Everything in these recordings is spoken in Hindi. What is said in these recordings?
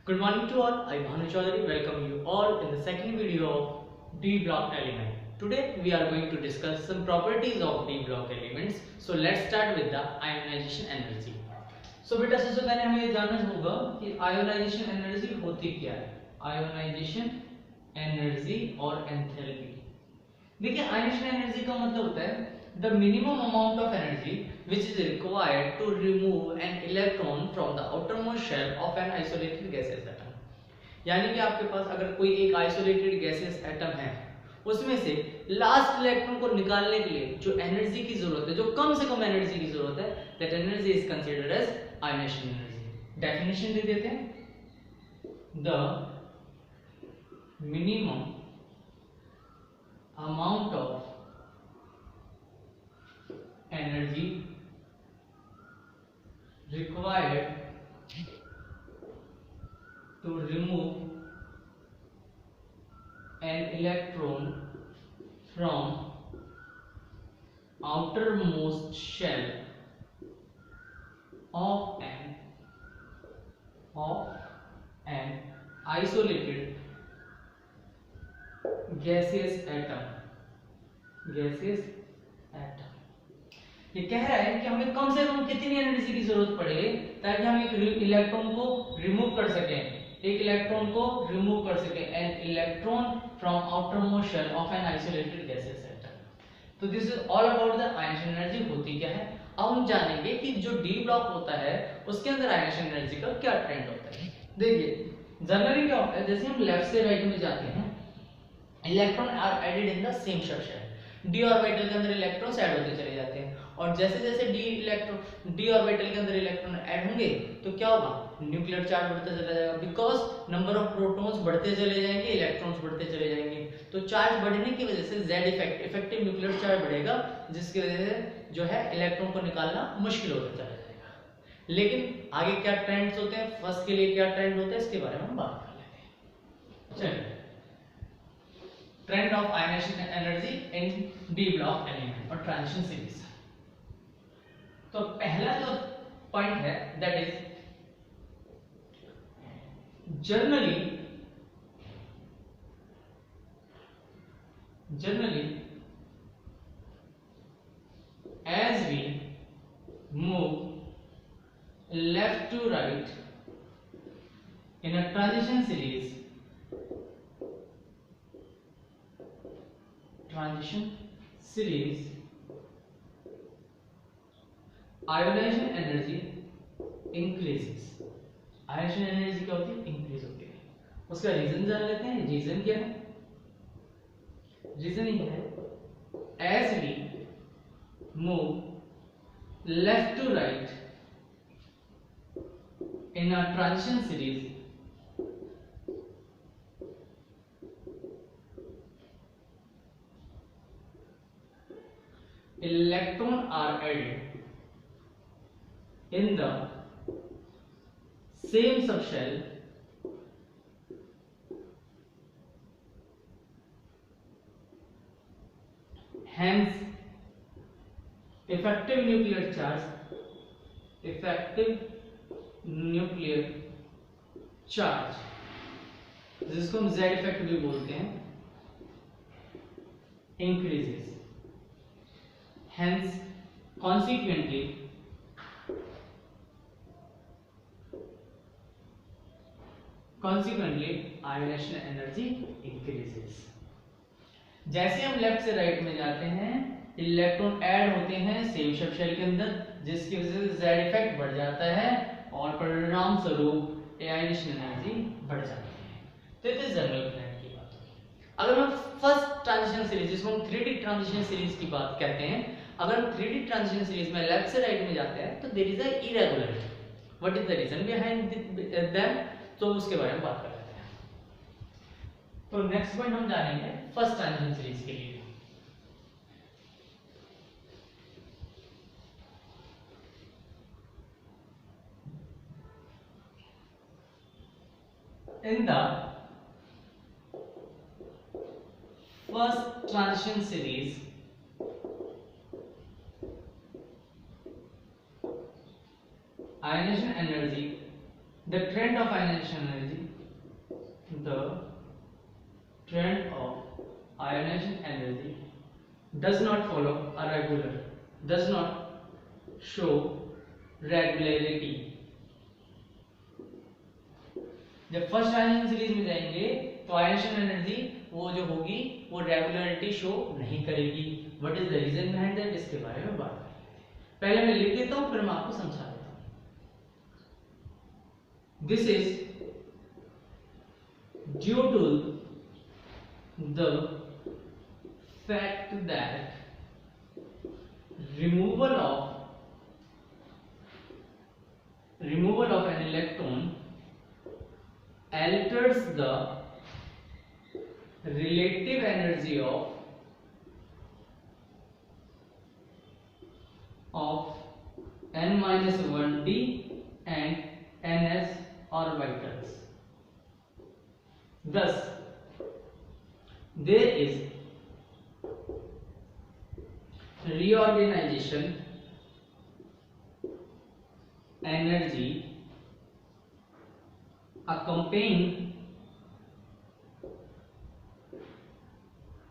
Good morning to all. I Bhanu Chaudhary welcome you all in the second video of D block element. Today we are going to discuss some properties of D block elements. So let's start with the ionization energy. So बेटा सबसे पहले हमें ये जानना होगा कि आयोनाइजेशन एनर्जी होती क्या है. आयोनाइजेशन एनर्जी और एंथैल्पी. देखिए आयोनाइजेशन एनर्जी का मतलब होता है the minimum amount of energy which is required to remove an electron from the outermost shell of an isolated gaseous atom. यानी कि आपके पास अगर कोई एक आइसोलेटेड गैसियस एटम है उसमें से लास्ट इलेक्ट्रॉन को निकालने के लिए जो एनर्जी की जरूरत है, जो कम से कम एनर्जी की जरूरत है, that energy is considered as ionisation energy. Definition दे देते हैं. The minimum amount of energy required to remove an electron from outermost shell of an isolated gaseous atom. ये कह रहा है कि हमें कम से कम कितनी एनर्जी की जरूरत पड़ेगी ताकि हम एक इलेक्ट्रॉन को रिमूव कर सकें. एक इलेक्ट्रॉन को रिमूव कर सकें. An electron from outermost shell of an isolated gaseous atom. तो this is all about the ionisation energy होती क्या है. अब हम जानेंगे कि जो डी ब्लॉक होता है उसके अंदर आयोनाइजेशन एनर्जी का क्या ट्रेंड होता है. देखिए जनरली क्या होता है, जैसे हम लेफ्ट से राइट में जाते हैं, electron are added in the same sub shell. D orbital के अंदर इलेक्ट्रॉन्स ऐड होते चले जाते हैं और जैसे जैसे डी ऑर्बिटल के अंदर इलेक्ट्रॉन ऐड होंगे तो क्या होगा, न्यूक्लियर चार्ज बढ़ता चला जाएगा. बिकॉज नंबर ऑफ प्रोटॉन्स बढ़ते चले जाएंगे, इलेक्ट्रॉन्स बढ़ते चले जाएंगे. तो चार्ज बढ़ने की वजह से जेड इफेक्टिव न्यूक्लियर चार्ज बढ़ेगा, जिसकी वजह से जो है इलेक्ट्रॉन को निकालना मुश्किल होता चला जाएगा. लेकिन आगे क्या ट्रेंड्स होते हैं, फर्स्ट के लिए क्या ट्रेंड होता है, इसके बारे में हम बात कर लेते हैं. चलिए, trend of ionization energy in D block element और ट्रांजिशन सीरीज. तो पहला जो पॉइंट है that is generally as we move left to right in a transition series, ionization energy increases. Ionization energy क्या होती है, इंक्रीज होती है. उसका रीजन जान लेते हैं. रीजन क्या है, रीजन ये है as we move left to right in a transition series, electron are added in the same subshell hence effective nuclear charge जिसको हम Z इफेक्ट भी बोलते हैं, increases. Hence, consequently, ionization energy increases. जैसे हम लेफ्ट से राइट में जाते हैं, इलेक्ट्रॉन ऐड होते हैं सेम सब शेल के अंदर, जिसकी वजह से Z इफेक्ट बढ़ जाता है और परिणाम स्वरूप आयोनाइजेशन एनर्जी बढ़ जाती है. तो ये जनरल ट्रेंड की बात है. अगर हम फर्स्ट ट्रांजिशन सीरीज, जिसको हम 3D ट्रांजिशन सीरीज की बात कहते हैं, अगर हम 3D ट्रांजिशन सीरीज में लेफ्ट से राइट में जाते हैं तो there is a irregularity. What is the reason behind them, तो उसके बारे में बात कर लेते हैं. तो नेक्स्ट पॉइंट हम जानेंगे फर्स्ट ट्रांजिशन सीरीज के लिए. In the first transition series, ionization energy the trend of ionization energy, the trend of ionization energy does not follow a regular, does not show regularity. जब फर्स्ट आयनाइजेशन सीरीज में जाएंगे तो आयनाइजेशन एनर्जी वो जो होगी वो रेगुलरिटी शो नहीं करेगी. What is the reason behind that, इसके बारे में बात करेंगे. पहले मैं लिख देता हूं फिर मैं आपको समझा देता हूं. This is due to the fact that removal of an electron alters the relative energy of n-1d and ns orbitals. Thus there is reorganization energy accompanying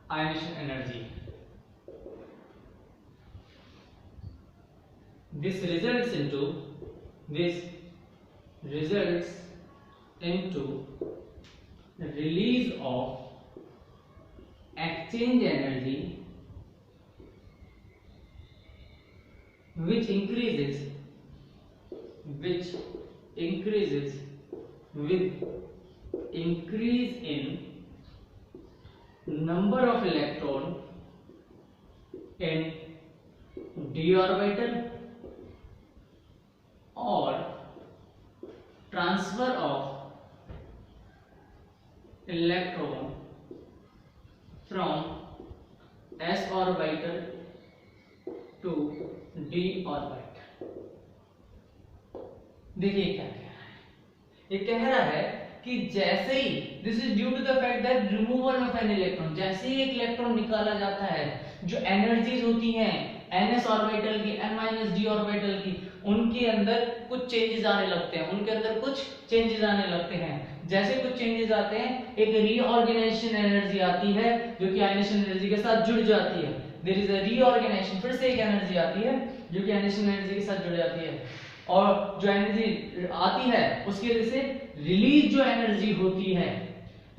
ionization energy. This results into release of exchange energy which increases with increase in number of electron in d orbital or transfer of electron from s orbital to d orbital. देखिए क्या कह रहा है, ये कह रहा है कि जैसे ही this is due to the fact that removal of an electron, जैसे ही एक इलेक्ट्रॉन निकाला जाता है जो एनर्जीज होती हैं ns ऑर्बिटल की n-d ऑर्बिटल की, उनके अंदर कुछ चेंजेस आने लगते हैं, जैसे कुछ चेंजेस आते हैं एक रीऑर्गेनाइजेशन एनर्जी आती है जो कि आयनाइजेशन एनर्जी के साथ जुड़ जाती है. देयर इज अ रीऑर्गेनाइजेशन, फिर से एक एनर्जी आती है जो कि आयनाइजेशन एनर्जी के साथ जुड़ जाती है, और जो एनर्जी आती है उसकी वजह से रिलीज जो एनर्जी होती है,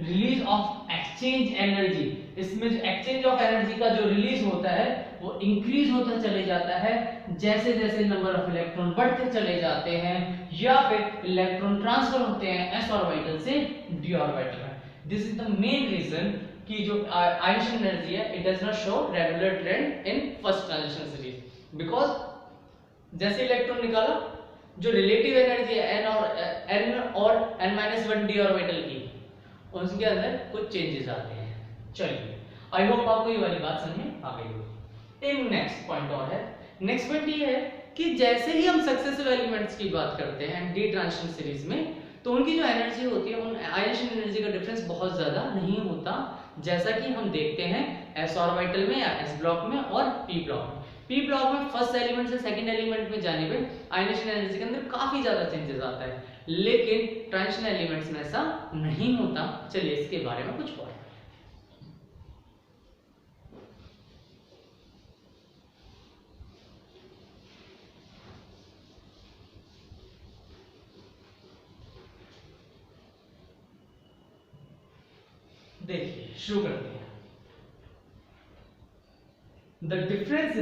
रिलीज ऑफ एक्सचेंज एनर्जी, इसमें जो एक्सचेंज ऑफ एनर्जी का जो रिलीज होता है वो इंक्रीज होता चले जाता है जैसे जैसे नंबर ऑफ इलेक्ट्रॉन बढ़ते चले जाते हैं या फिर इलेक्ट्रॉन ट्रांसफर होते हैं s ऑर्बिटल से d ऑर्बिटल में. This is the main reason कि जो आयनाइजेशन एनर्जी है it does not show regular trend in first transition series, because जैसे इलेक्ट्रॉन निकाला जो रिलेटिव एनर्जी है n और n-1d ऑर्बिटल की, उसके अंदर कुछ चेंजेस आते हैं. चलिए आई होप आपको ये वाली बात समझ में आ गई होगी. एक नेक्स्ट पॉइंट और है. नेक्स्ट पॉइंट ये है कि जैसे ही हम सक्सेसिव एलिमेंट्स की बात करते हैं डी ट्रांजिशन सीरीज में, तो उनकी जो एनर्जी होती है उन आयनाइजेशन एनर्जी का डिफरेंस बहुत ज्यादा नहीं होता, जैसा कि हम देखते हैं s ऑर्बिटल में या s ब्लॉक में और p ब्लॉक में. p ब्लॉक में फर्स्ट एलिमेंट से सेकंड एलिमेंट में जाने पे आयनाइजेशन एनर्जी के अंदर काफी ज्यादा चेंजेस आता है, लेकिन ट्रांजिशन एलिमेंट्स में ऐसा नहीं होता. चलिए इसके बारे में कुछ और देखिए, शुरू करते हैं. The difference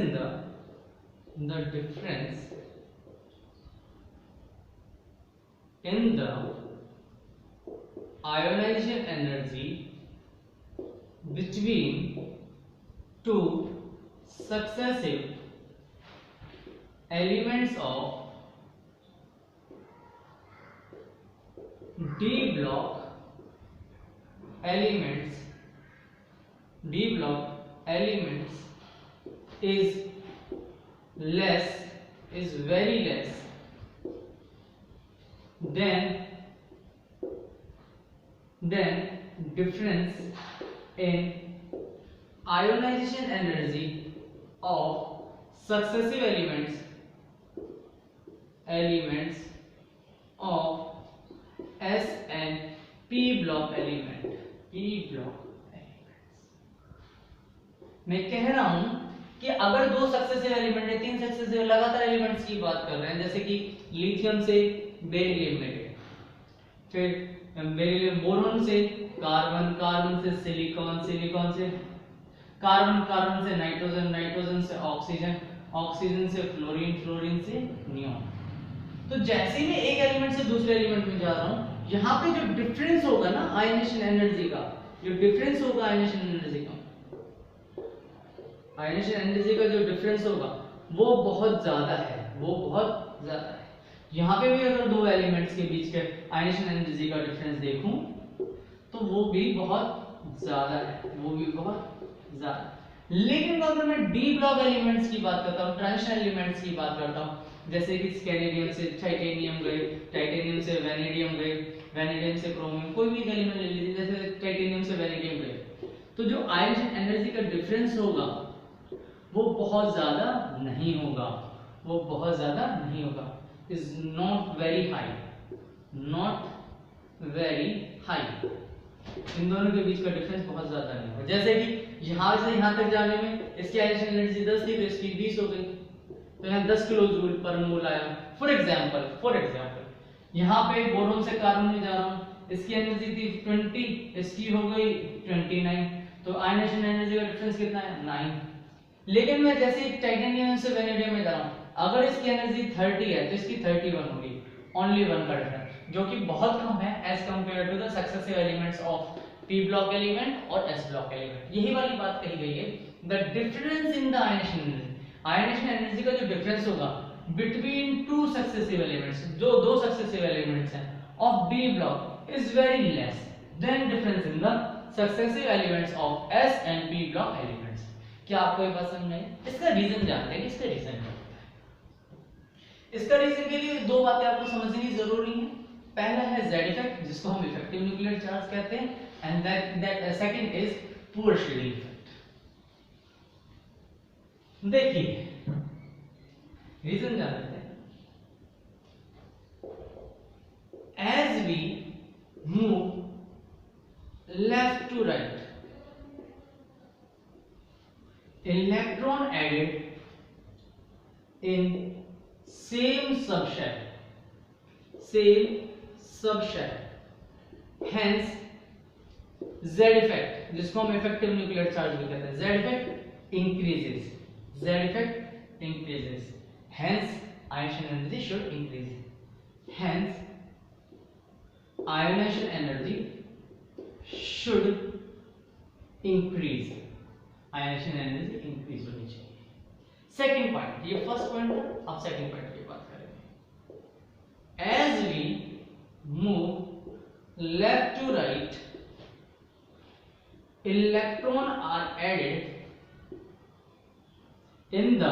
in the ionization energy between two successive elements of d block elements is very less than difference in ionization energy of successive elements of block element, P block elements, मैं कह रहा हूं कि अगर दो सक्सेसिव एलिमेंट है, तीन सक्सेसिव लगातार एलिमेंट्स की बात कर रहे हैं, जैसे कि लिथियम से बेरिलियम में गए, फिर बेरिलियम बोरोन से कार्बन, कार्बन से सिलिकॉन, सिलिकॉन से कार्बन, कार्बन से नाइट्रोजन, नाइट्रोजन से ऑक्सीजन, ऑक्सीजन से फ्लोरीन, फ्लोरीन से नियॉन। तो जैसे ही मैं एक एलिमेंट से दूसरे एलिमेंट में जा रहा हूं, यहाँ पे जो डिफरेंस होगा ना आयनेशन एनर्जी का, जो डिफरेंस होगा आयनेशन एनर्जी का, आयनेशन एनर्जी का जो डिफरेंस होगा वो बहुत ज्यादा है, वो बहुत ज्यादा है। यहाँ पे भी अगर दो एलिमेंट्स के बीच के आयनेशन एनर्जी का डिफरेंस देखूं तो वो भी बहुत ज्यादा है, वो भी बहुत ज्यादा। लेकिन अगर मैं डी ब्लॉक एलिमेंट्स की बात करता हूँ, ट्रांजिशन एलिमेंट्स की बात करता हूँ, जैसे कि स्कैंडियम से टाइटेनियम गए, टाइटेनियम से वैनेडियम गए, वैनेडियम से क्रोमियम, कोई भी एलिमेंट ले लीजिए, जैसे टाइटेनियम से वैनेडियम गए, तो जो आयनेशन एनर्जी का डिफरेंस होगा वो बहुत ज्यादा नहीं होगा, वो बहुत ज्यादा नहीं होगा, is not very high, not very high. इन दोनों के बीच का डिफरेंस बहुत ज्यादा नहीं होगा। जैसे कि यहां से यहां तक जाने में इसकी आयनेशन एनर्जी 10 थी तो इसकी 20 हो गई, तो यहाँ 10 किलो जूल पर मोल आया। फॉर एग्जांपल यहाँ पे बोरोन से कार्बन में जा रहा हूँ, इसकी एनर्जी थी 20, इसकी हो गई 29, तो आयनेशन एनर्जी का डिफरेंस कितना है 9। लेकिन मैं जैसे टाइटेनियम से वैनेडियम में जा रहा हूँ, अगर इसकी एनर्जी 30 है तो इसकी 31 होगी, ओनली 1 का डिफरेंस, जो कि बहुत कम है as compare to the successive elements of P block element और एस ब्लॉक एलिमेंट। यही वाली बात कही गई है, the difference in the ionization energy, ionization energy का जो डिफरेंस होगा बिटवीन टू सक्सेसिव एलिमेंट्स, जो दो सक्सेसिव एलिमेंट्स हैं of B block is very less than difference in the successive elements of S and P block elements. क्या आपको ये बात समझ में आई? इसका रीजन जानते हैं, इसका रीजन इसका रीजन के लिए दो बातें आपको समझनी जरूरी है। पहला है Z इफेक्ट, जिसको हम इफेक्टिव न्यूक्लियर चार्ज कहते हैं, and that second is poor shielding effect. देखिए रीजन जान लेते हैं। As we move left to right, electron added in same subshell, hence Z effect, जिसको हम इफेक्टिव न्यूक्लियर चार्ज भी कहते हैं, Z effect increases, hence ionization energy should increase, hence ionization energy should increase, ionization energy increase होनी चाहिए। सेकंड पॉइंट, ये फर्स्ट पॉइंट था, अब सेकंड पॉइंट की बात करेंगे। As we move left to right, electron are added in the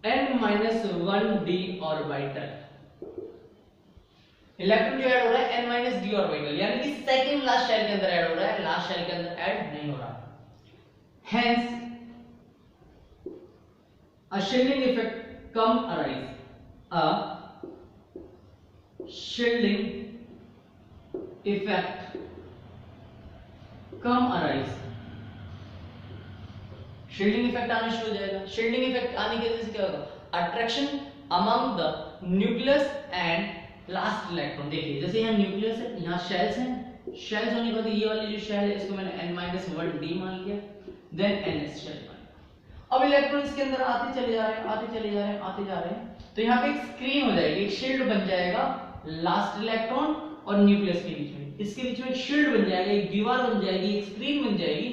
n-1d orbital. Electron जो ऐड हो रहा है n-d ऑर्बिटल, यानी कि सेकंड लास्ट शेल के अंदर ऐड हो रहा है, लास्ट शेल के अंदर ऐड नहीं हो रहा। हेंस अ शील्डिंग इफेक्ट कम अराइज, अ शील्डिंग इफेक्ट कम अराइज, शील्डिंग इफेक्ट आना शुरू हो जाएगा। शील्डिंग इफेक्ट आने की वजह से क्या होगा? Attraction among the nucleus and last electron. देखिए जैसे यहाँ न्यूक्लियस है, यहाँ शेल्स हैं, शेल्स होने के बाद ये वाली जो शेल है इसको मैंने n-1d मान लिया, देन ns शेल मान लिया। अब इलेक्ट्रॉन इसके अंदर आते चले जा रहे हैं, आते चले जा रहे हैं, आते जा रहे हैं, तो यहाँ पे एक स्क्रीन हो जाएगी, एक शील्ड बन जाएगा लास्ट इलेक्ट्रॉन और न्यूक्लियस के बीच में। इसके बीच में एक शील्ड बन जाएगा, एक दीवार बन जाएगी, एक स्क्रीन बन जाएगी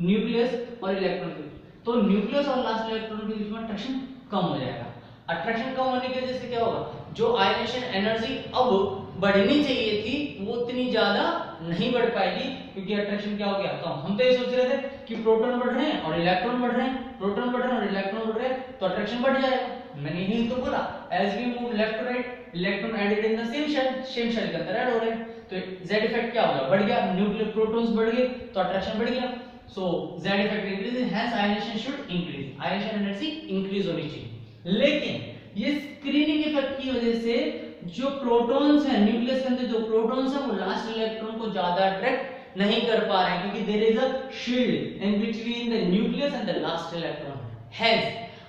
न्यूक्लियस और इलेक्ट्रॉन के बीच। तो न्यूक्लियस और लास्ट इलेक्ट्रॉन के बीच में अट्रैक्शन कम हो जाएगा। अट्रैक्शन कम होने की वजह से क्या होगा? जो आयनेशन एनर्जी अब बढ़नी चाहिए थी वो उतनी ज्यादा नहीं बढ़ पाएगी, क्योंकि अट्रैक्शन क्या हो गया? कम। हम तो ये सोच रहे थे कि प्रोटॉन बढ़ रहे हैं और इलेक्ट्रॉन बढ़ रहे हैं, प्रोटॉन बढ़ रहे हैं और इलेक्ट्रॉन बढ़ रहे हैं, तो अट्रैक्शन बढ़ जाएगा। मैंने यही तो बोला, as we move left to right, electron added in the same shell के अंदर ऐड हो रहे हैं, तो Z इफेक्ट क्या होगा? बढ़ गया, न्यूक्लियर प्रोटॉन्स बढ़ गए तो अट्रैक्शन बढ़ गया। सो Z effect increases, hence ionisation should increase, ionisation energy increase होनी चाहिए। लेकिन ये स्क्रीनिंग इफेक्ट की वजह से जो प्रोटॉन्स हैं न्यूक्लियस के अंदर जो प्रोटॉन्स हैं वो लास्ट इलेक्ट्रॉन को ज्यादा अट्रैक्ट नहीं कर पा रहे हैं क्योंकि there is a shield in between the nucleus and the last electron. Hence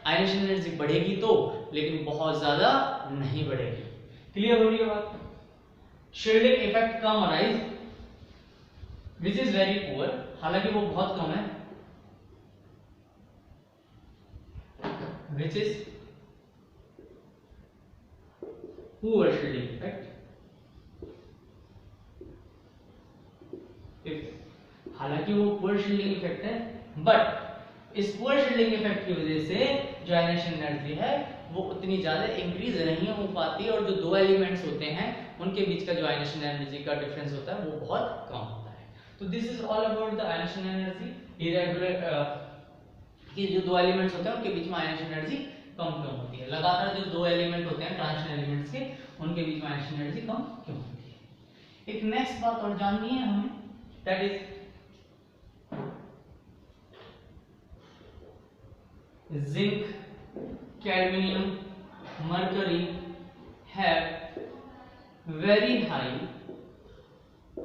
ionization energy बढ़ेगी तो, लेकिन बहुत ज्यादा नहीं बढ़ेगी। क्लियर हो रही है बात? Shielding effect come arise which is very poor, हालांकि वो बहुत कम है, which is poor shielding effect. हालांकि वो पुअर शील्डिंग इफेक्ट है, बट इस पुअर शील्डिंग इफेक्ट की वजह से जो आयनेशन एनर्जी है वो उतनी ज्यादा इंक्रीज नहीं हो पाती, और जो दो एलिमेंट्स होते हैं उनके बीच का जो आयनेशन एनर्जी का डिफरेंस होता है वो बहुत कम होता है। तो this is all about the ionization energy. Irregular कि जो दो एलिमेंट्स होते हैं उनके बीच में आयनेशन एनर्जी कम क्यों होती है, लगातार जो दो एलिमेंट होते हैं ट्रांजिशन एलिमेंट्स के उनके बीच में आयनेशन एनर्जी कम क्यों होती है। एक नेक्स्ट बात और जाननी है हमें, that is zinc, cadmium, mercury have very high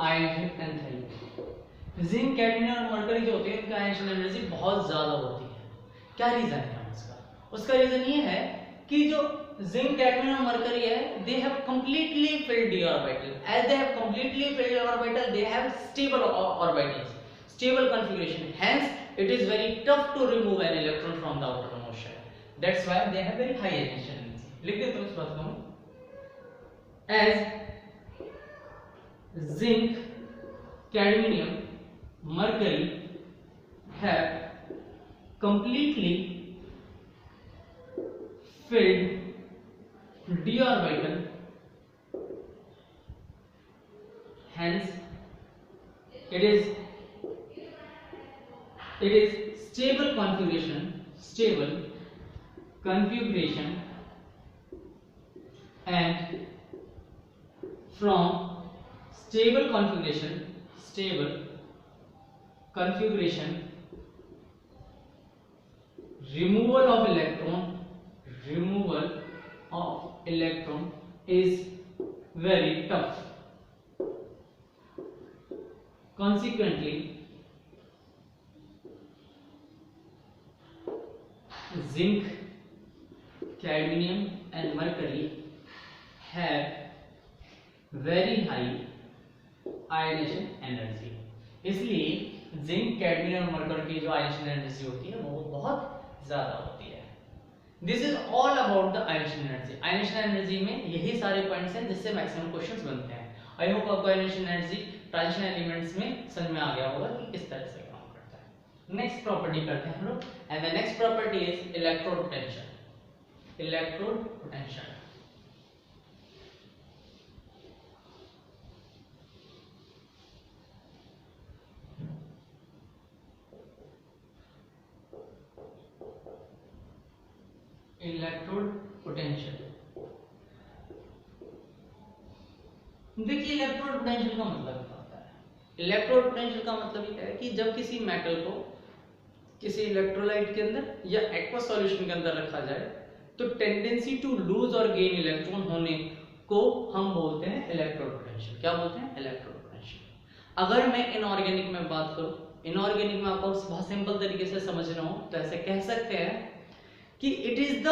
ionic enthalpy. Zinc, cadmium और मरकरी जो होते हैं उनका आयनिक एनर्जी बहुत ज्यादा होती है। क्या रीजन है उसका? उसका रीजन ये है कि जो जिंक, कैडमियम और मरकरी है they have completely filled d orbital. As they have completely filled orbital they have stable orbitals, stable configuration, hence it is very tough to remove an electron from the outermost shell. That's why they have very high emission energy. लिख देते हैं इस बात को। As zinc, cadmium, mercury have completely filled d orbital, hence it is stable configuration, and from stable configuration removal of electron is very tough. Consequently zinc, cadmium and mercury have very high ionization energy. इसलिए जिंक, कैडमियम और मरकरी की जो आयनेशन एनर्जी होती है वो बहुत ज्यादा होती है। This is all about the ionization energy. Ionization energy में यही सारे पॉइंट्स हैं जिससे मैक्सिमम क्वेश्चंस बनते हैं। आई होप आपको आयनेशन एनर्जी ट्रांजिशन एलिमेंट्स में समझ में आ गया होगा कि किस तरह से काम करता है। नेक्स्ट प्रॉपर्टी करते हैं हम लोग, and the next property is electrode potential. Electrode potential electrode potential. देखिए इलेक्ट्रोड पोटेंशियल का मतलब क्या होता है? इलेक्ट्रोड पोटेंशियल का मतलब ये है कि जब किसी मेटल को किसी इलेक्ट्रोलाइट के अंदर या एक्वस सॉल्यूशन के अंदर रखा जाए तो टेंडेंसी टू लूज और गेन इलेक्ट्रॉन होने को हम बोलते हैं इलेक्ट्रोड पोटेंशियल। क्या बोलते हैं? Electrode potential. अगर मैं इनऑर्गेनिक में बात करूं, इनऑर्गेनिक में आपको बहुत सिंपल तरीके से समझना हो तो ऐसे कह सकते हैं कि it is the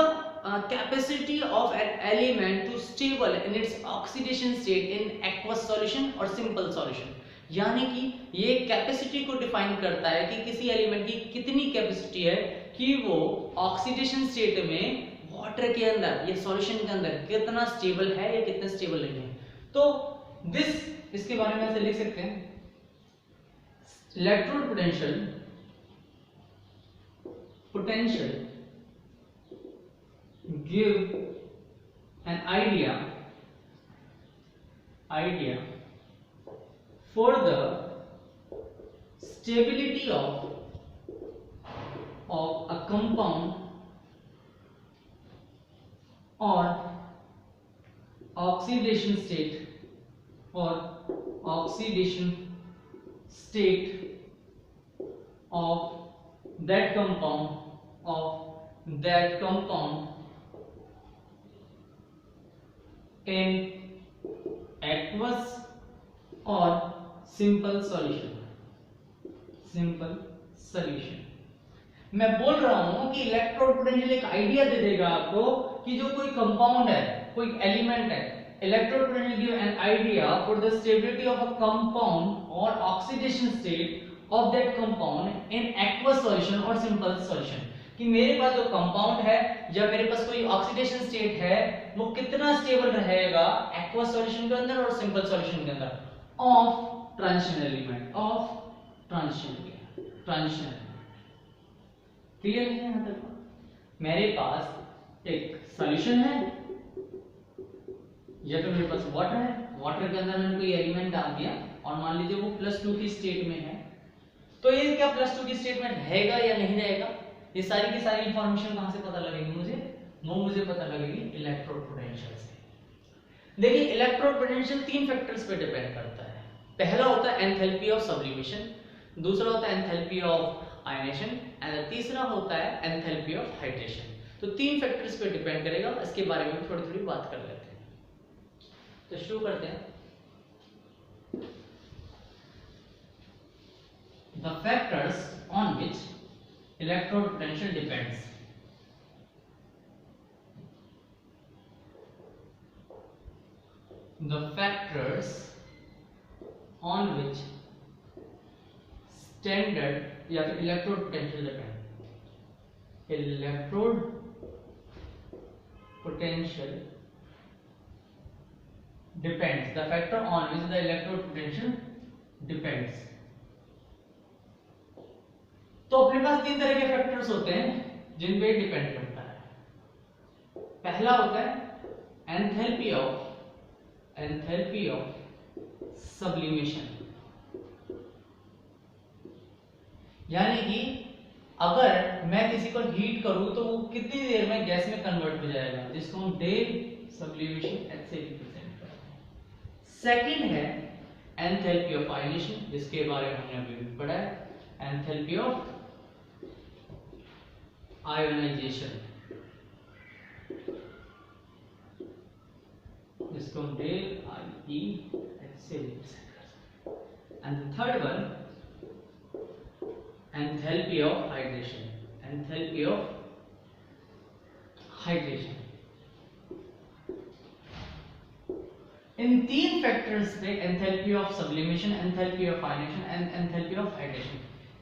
capacity of an element to stable in its oxidation state in aqueous solution और सिंपल सॉल्यूशन। यानी कि ये कैपेसिटी को डिफाइन करता है कि किसी एलिमेंट की कितनी कैपेसिटी है कि वो ऑक्सीडेशन स्टेट में वाटर के अंदर या सॉल्यूशन के अंदर कितना स्टेबल है या कितना स्टेबल नहीं है। तो इसके बारे में ऐसे लिख सकते हैं, electrode potential give an idea for the stability of a compound or oxidation state of that compound in aqueous और सिंपल सॉल्यूशन। सिंपल सॉल्यूशन मैं बोल रहा हूं कि इलेक्ट्रोड पोटेंशियल एक आइडिया दे देगा आपको कि जो कोई कंपाउंड है, कोई एलिमेंट है, electrode potential give an idea for the stability of a compound और oxidation state of that compound in aqueous solution और सिंपल सॉल्यूशन। कि मेरे पास जो कंपाउंड है या मेरे पास कोई ऑक्सीडेशन स्टेट है वो कितना स्टेबल रहेगा एक्वस सॉल्यूशन के अंदर और सिंपल सॉल्यूशन के अंदर of transition element, of transition. Clear है यहां तक? मेरे पास एक सॉल्यूशन है या तो मेरे पास वाटर है, वाटर के अंदर मैंने कोई एलिमेंट डाल दिया और मान लीजिए वो +2 की स्टेट में है, तो ये क्या +2 की स्टेट में रहेगा या नहीं रहेगा? ये सारी की सारी इंफॉर्मेशन कहां से पता लगेगी मुझे पता लगेगी इलेक्ट्रोड पोटेंशियल से। देखिए इलेक्ट्रोड पोटेंशियल 3 फैक्टर्स पे डिपेंड करता है। पहला होता है एंथैल्पी ऑफ सब्लिमेशन, दूसरा होता है एंथैल्पी ऑफ आयनेशन एंड तीसरा होता है एंथैल्पी ऑफ हाइड्रेशन। तो 3 फैक्टर्स पे डिपेंड करेगा, इसके बारे में थोड़ी थोड़ी बात कर लेते हैं। तो शुरू करते हैं। The factors on which electrode potential depends. The factors on which standard या फिर electrode potential depend. Electrode potential depends. The factor on which the electrode potential depends. तो अपने पास 3 तरह के फैक्टर्स होते हैं जिन पे डिपेंड करता है। पहला होता है एंथैल्पी ऑफ सब्लिमेशन, यानी कि अगर मैं किसी को हीट करूं तो वो कितनी देर में गैस में कन्वर्ट हो जाएगा, जिसको हम डेल सब्लिमेशन ऐसे रिप्रेजेंट करते हैं। सेकंड है एंथैल्पी ऑफ आयनेशन, जिसके बारे में हमने अभी पढ़ा है। एंथैल्पी ऑफ आयोनाइजेशन, जिसको हम डेल आई ऐसे रिप्रेजेंट करते हैं। And the third one enthalpy of hydration, enthalpy of hydration. इन 3 फैक्टर्स पे enthalpy of sublimation, enthalpy of ionisation and enthalpy of hydration,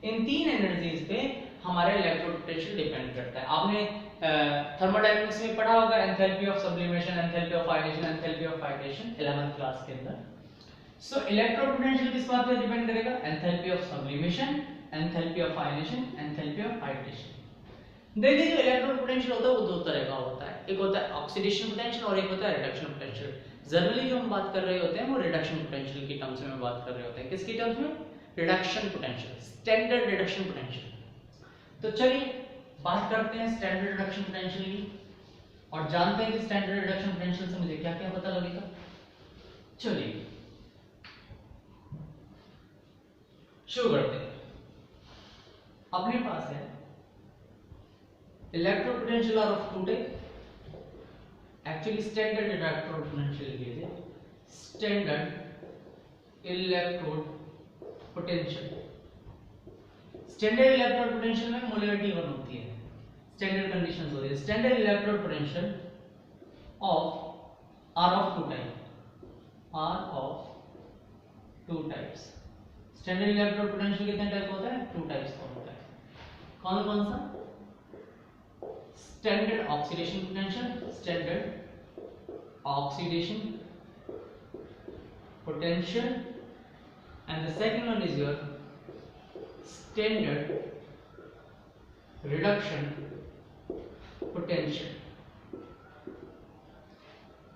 इन 3 एनर्जीज पे हमारे इलेक्ट्रोड पोटेंशियल डिपेंड करता है। आपने थर्मोडायनामिक्स में पढ़ा होगा enthalpy of sublimation, enthalpy of ionisation, enthalpy of hydration 11th class के अंदर। सो इलेक्ट्रोड पोटेंशियल किस बात पे डिपेंड करेगा? Enthalpy of sublimation, enthalpy of ionisation, enthalpy of hydration. देखिए जो इलेक्ट्रोड पोटेंशियल होता है वो 2 तरह का होता है, एक होता है ऑक्सीडेशन पोटेंशियल और एक होता है रिडक्शन पोटेंशियल। जनरली जो हम बात कर रहे होते हैं वो रिडक्शन पोटेंशियल की टर्म्स में बात कर रहे होते हैं। किसकी टर्म्स में? Reduction potential, standard reduction potential. तो चलिए बात करते हैं स्टैंडर्ड रिडक्शन पोटेंशियल की और जानते हैं कि स्टैंडर्ड रिडक्शन पोटेंशियल से मुझे क्या क्या पता लगेगा। चलिए शुरू करते हैं। अपने पास है electrode potential are of 2 type. Actually standard electrode potential के लिए standard electrode potential, standard electrode potential में मोलैरिटी 1 होती है, स्टैंडर्ड कंडीशंस होती है। Standard electrode potential of are of 2 type, are of 2 types. Standard electrode potential कितने टाइप का होता है? 2 टाइप्स का होता है। कौन कौन सा? Standard oxidation potential, standard oxidation potential and the second one is your standard reduction potential.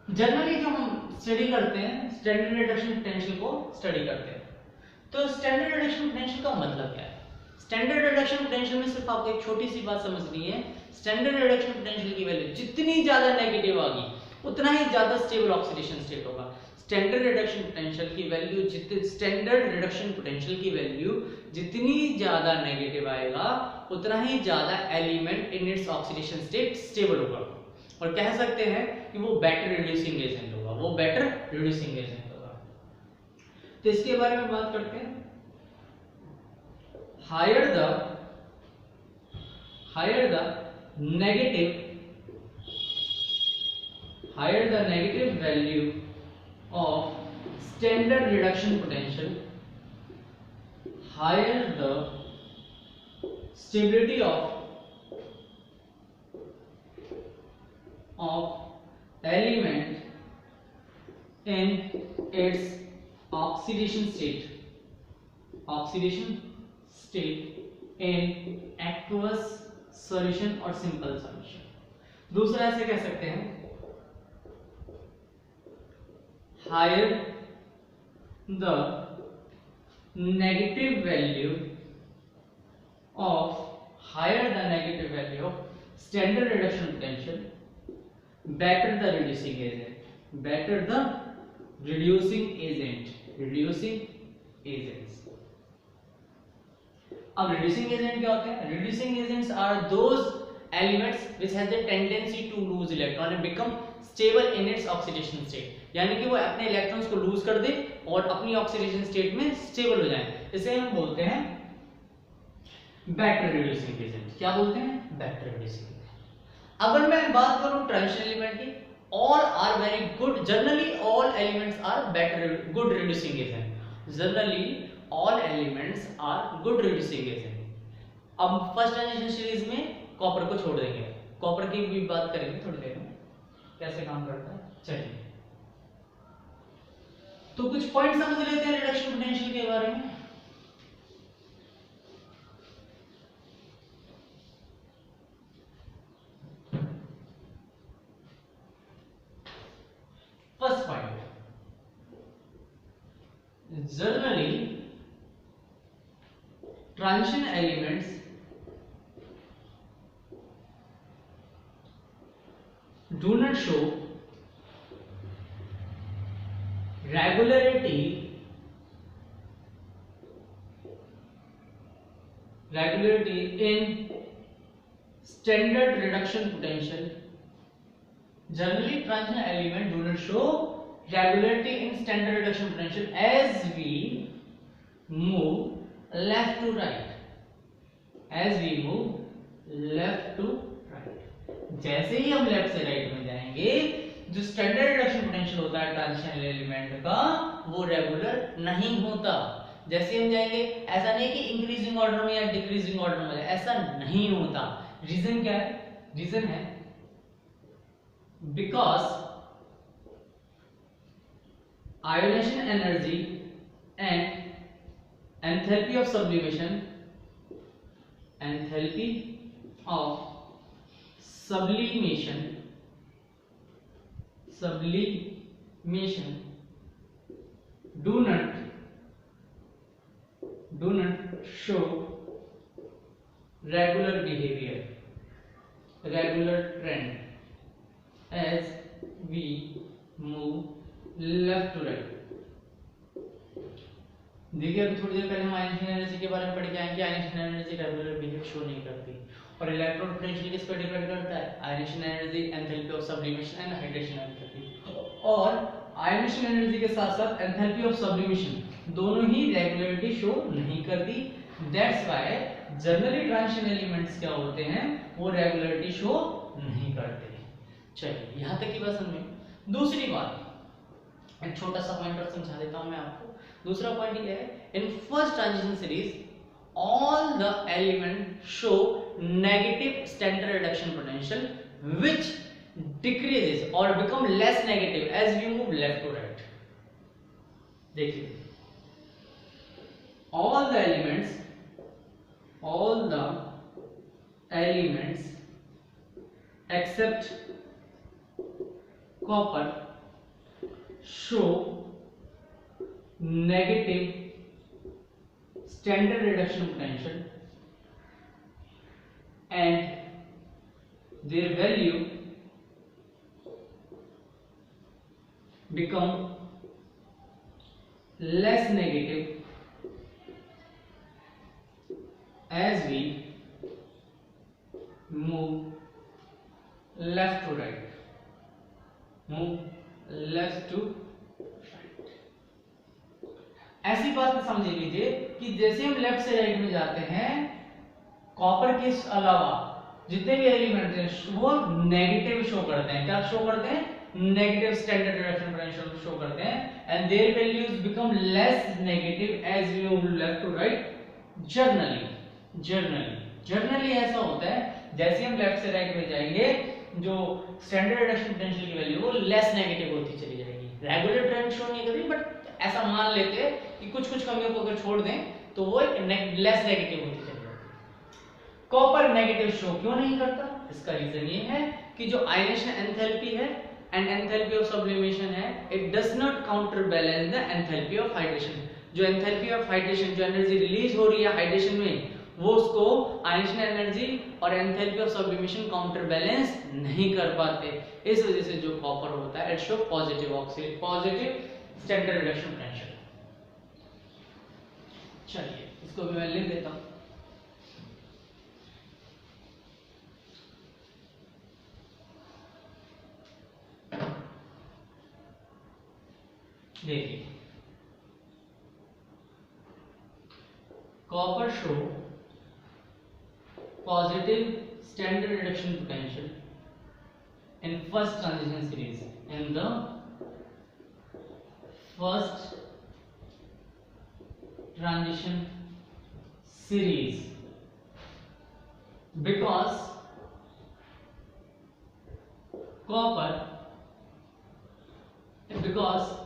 Generally जो हम स्टडी करते हैं स्टैंडर्ड रिडक्शन पोटेंशियल को स्टडी करते हैं। तो स्टैंडर्ड रिडक्शन पोटेंशियल का मतलब क्या है? स्टैंडर्ड रिडक्शन पोटेंशियल में सिर्फ आपको एक छोटी सी बात समझनी है। स्टैंडर्ड रिडक्शन पोटेंशियल की वैल्यू जितनी ज्यादा नेगेटिव आगी उतना ही ज्यादा स्टेबल ऑक्सीडेशन स्टेट होगा। स्टैंडर्ड रिडक्शन पोटेंशियल की वैल्यू स्टैंडर्ड रिडक्शन पोटेंशियल की वैल्यू जितनी ज्यादा नेगेटिव आएगा उतना ही ज्यादा element in its oxidation state stable होगा और कह सकते हैं कि वो बेटर रिड्यूसिंग एजेंट होगा, वो बेटर रिड्यूसिंग एजेंट होगा। तो इसके बारे में बात करते हैं। Higher the negative value of standard reduction potential, higher the stability of element in its oxidation state in aqueous solution or simple solution। दूसरा ऐसे कह सकते हैं, higher the negative value of standard reduction potential, better the reducing agents। अब reducing agent क्या होते हैं? Reducing agents are those elements which has the tendency to lose electron and become stable in its oxidation state, यानी कि वो अपने इलेक्ट्रॉन्स को लूज कर दे और अपनी ऑक्सीडेशन स्टेट में स्टेबल हो जाए। इसे हम बोलते हैं बेटर रिड्यूसिंग एजेंट। क्या बोलते हैं? Better reducing agent. अगर मैं बात करूं ट्रांजिशन एलिमेंट की, all are very good, generally all elements are better good reducing agent, generally all elements are good reducing agent. अब फर्स्ट ट्रांजिशन सीरीज में कॉपर को छोड़ देंगे, कॉपर की भी बात करेंगे थोड़ी देर में कैसे काम करता है। चलिए तो कुछ पॉइंट समझ लेते हैं रिडक्शन पोटेंशियल के बारे में। First point, generally transition elements do not show regularity in standard reduction potential। Generally transition element do not show regularity in standard reduction potential as we move left to right, जैसे ही हम लेफ्ट से राइट में जाएंगे, जो स्टैंडर्ड रिडक्शन पोटेंशियल होता है ट्रांजिशन एलिमेंट का, वो रेगुलर नहीं होता। जैसे हम जाएंगे, ऐसा नहीं कि इंक्रीजिंग ऑर्डर में या डिक्रीजिंग ऑर्डर में, ऐसा नहीं होता। रीजन क्या है? रीजन है because ionization energy and enthalpy of sublimation do not show regular behavior, regular trend as we move left to right। देखिए अभी थोड़ी देर पहले हम आयोनाइजेशन एनर्जी के बारे में पढ़ के आए कि ionization energy regular behaviour show नहीं करती, और इलेक्ट्रॉन पोटेंशियल किस पर डिपेंड करता है? Ionization energy, enthalpy of sublimation and hydration enthalpy. और आयोनाइजेशन एनर्जी के साथ साथ एंथैल्पी ऑफ सब्लिमेशन दोनों ही रेगुलरिटी शो नहीं करती। That's why generally transition elements क्या होते हैं, वो रेगुलरिटी शो नहीं करते। चलिए यहां तक की बात समझे। दूसरी बात, एक छोटा सा पॉइंटर समझा देता हूं मैं आपको। दूसरा पॉइंट ये है, इन first transition series all the elements show negative standard reduction potential which decreases or become less negative as we move left to right। देखिए all the elements except copper show negative standard reduction potential and their value become less negative as we move left to right, ऐसी बात समझ लीजिए कि जैसे हम लेफ्ट से राइट में जाते हैं, कॉपर के अलावा जितने भी एलिमेंट हैं वो नेगेटिव शो करते हैं। क्या शो करते हैं? Negative standard reduction potential show करते हैं, and their values become less negative as we move left to right. Generally ऐसा होता है, जैसे हम लेफ्ट से राइट में जाएंगे जो स्टैंडर्ड रिडक्शन पोटेंशियल की वैल्यू वो लेस नेगेटिव होती चली जाएगी। रेगुलर ट्रेंड शो नहीं करती, बट ऐसा मान लेते हैं कि कुछ कुछ कमियों को अगर छोड़ दें तो वो लेस नेगेटिव होती चली जाएगी। कॉपर नेगेटिव शो क्यों नहीं करता? इसका रीजन ये है कि जो आयनेशन एंथैल्पी है एंड एंथैल्पी ऑफ सब्लिमेशन है, it does not counter balance the enthalpy of hydration. जो एंथैल्पी ऑफ हाइड्रेशन, जो एनर्जी रिलीज हो रही है हाइड्रेशन में, वो उसको आयनेशन एनर्जी और enthalpy of sublimation counter balance नहीं कर पाते। इस वजह से जो कॉपर होता है it show positive standard reduction potential. चलिए इसको भी मैं लिख देता हूं। देखिए, copper show positive standard reduction potential in first transition series, in the first transition series, because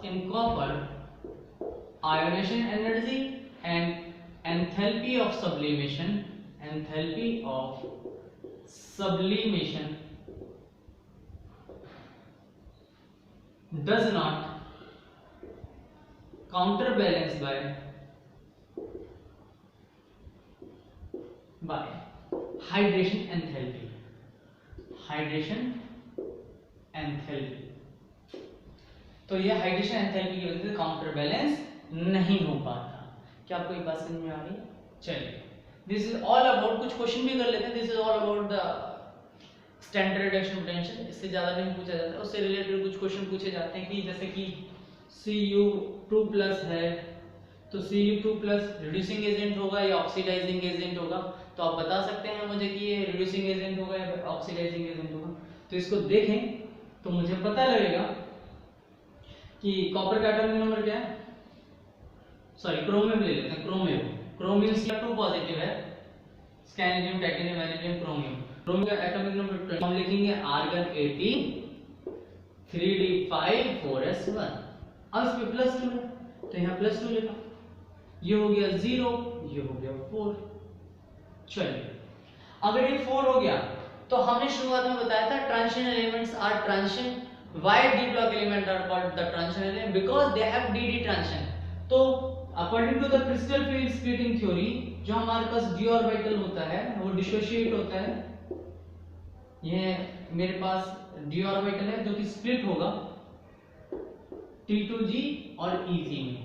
in copper ionization energy and enthalpy of sublimation does not counterbalance by hydration enthalpy। तो ये हाइड्रेशन एंथैल्पी की वजह से काउंटर बैलेंस नहीं हो पाता। क्या आपको ये बात समझ में आ रही है? चलिए, दिस इज ऑल अबाउट, कुछ क्वेश्चन भी कर लेते हैं। This is all about the standard reduction potential. इससे ज्यादा नहीं पूछा जाता है, उससे रिलेटेड कुछ क्वेश्चन पूछे जाते हैं कि जैसे कि Cu2+ है, तो Cu2+ रिड्यूसिंग एजेंट होगा या ऑक्सीडाइजिंग एजेंट होगा? तो आप बता सकते हैं मुझे कि ये रिड्यूसिंग एजेंट होगा या ऑक्सीडाइजिंग एजेंट होगा। तो इसको देखें तो मुझे पता लगेगा कि कॉपर का एटॉमिक नंबर क्या है, सॉरी क्रोमियम ले लेते हैं। क्रोमियम Cl2 पॉजिटिव है, स्कैंडियम, टाइटेनियम, वैनेडियम, क्रोमियम का एटॉमिक नंबर हम लिखेंगे आर्गन 80 3d5 4s1। अब इस पे +2 है तो यहाँ +2 लिखा, ये हो गया 0, ये हो गया 4। चलिए, अगर ये 4 हो गया तो हमने शुरुआत में बताया था transition elements are transition. Why d block element are called the transition element? Because they have dd transition। तो according to the crystal field splitting theory, जो हमारे पास d ऑर्बिटल होता है वो डिसोशिएट होता है। ये मेरे पास d ऑर्बिटल है जो कि स्प्लिट होगा T2g और Eg में।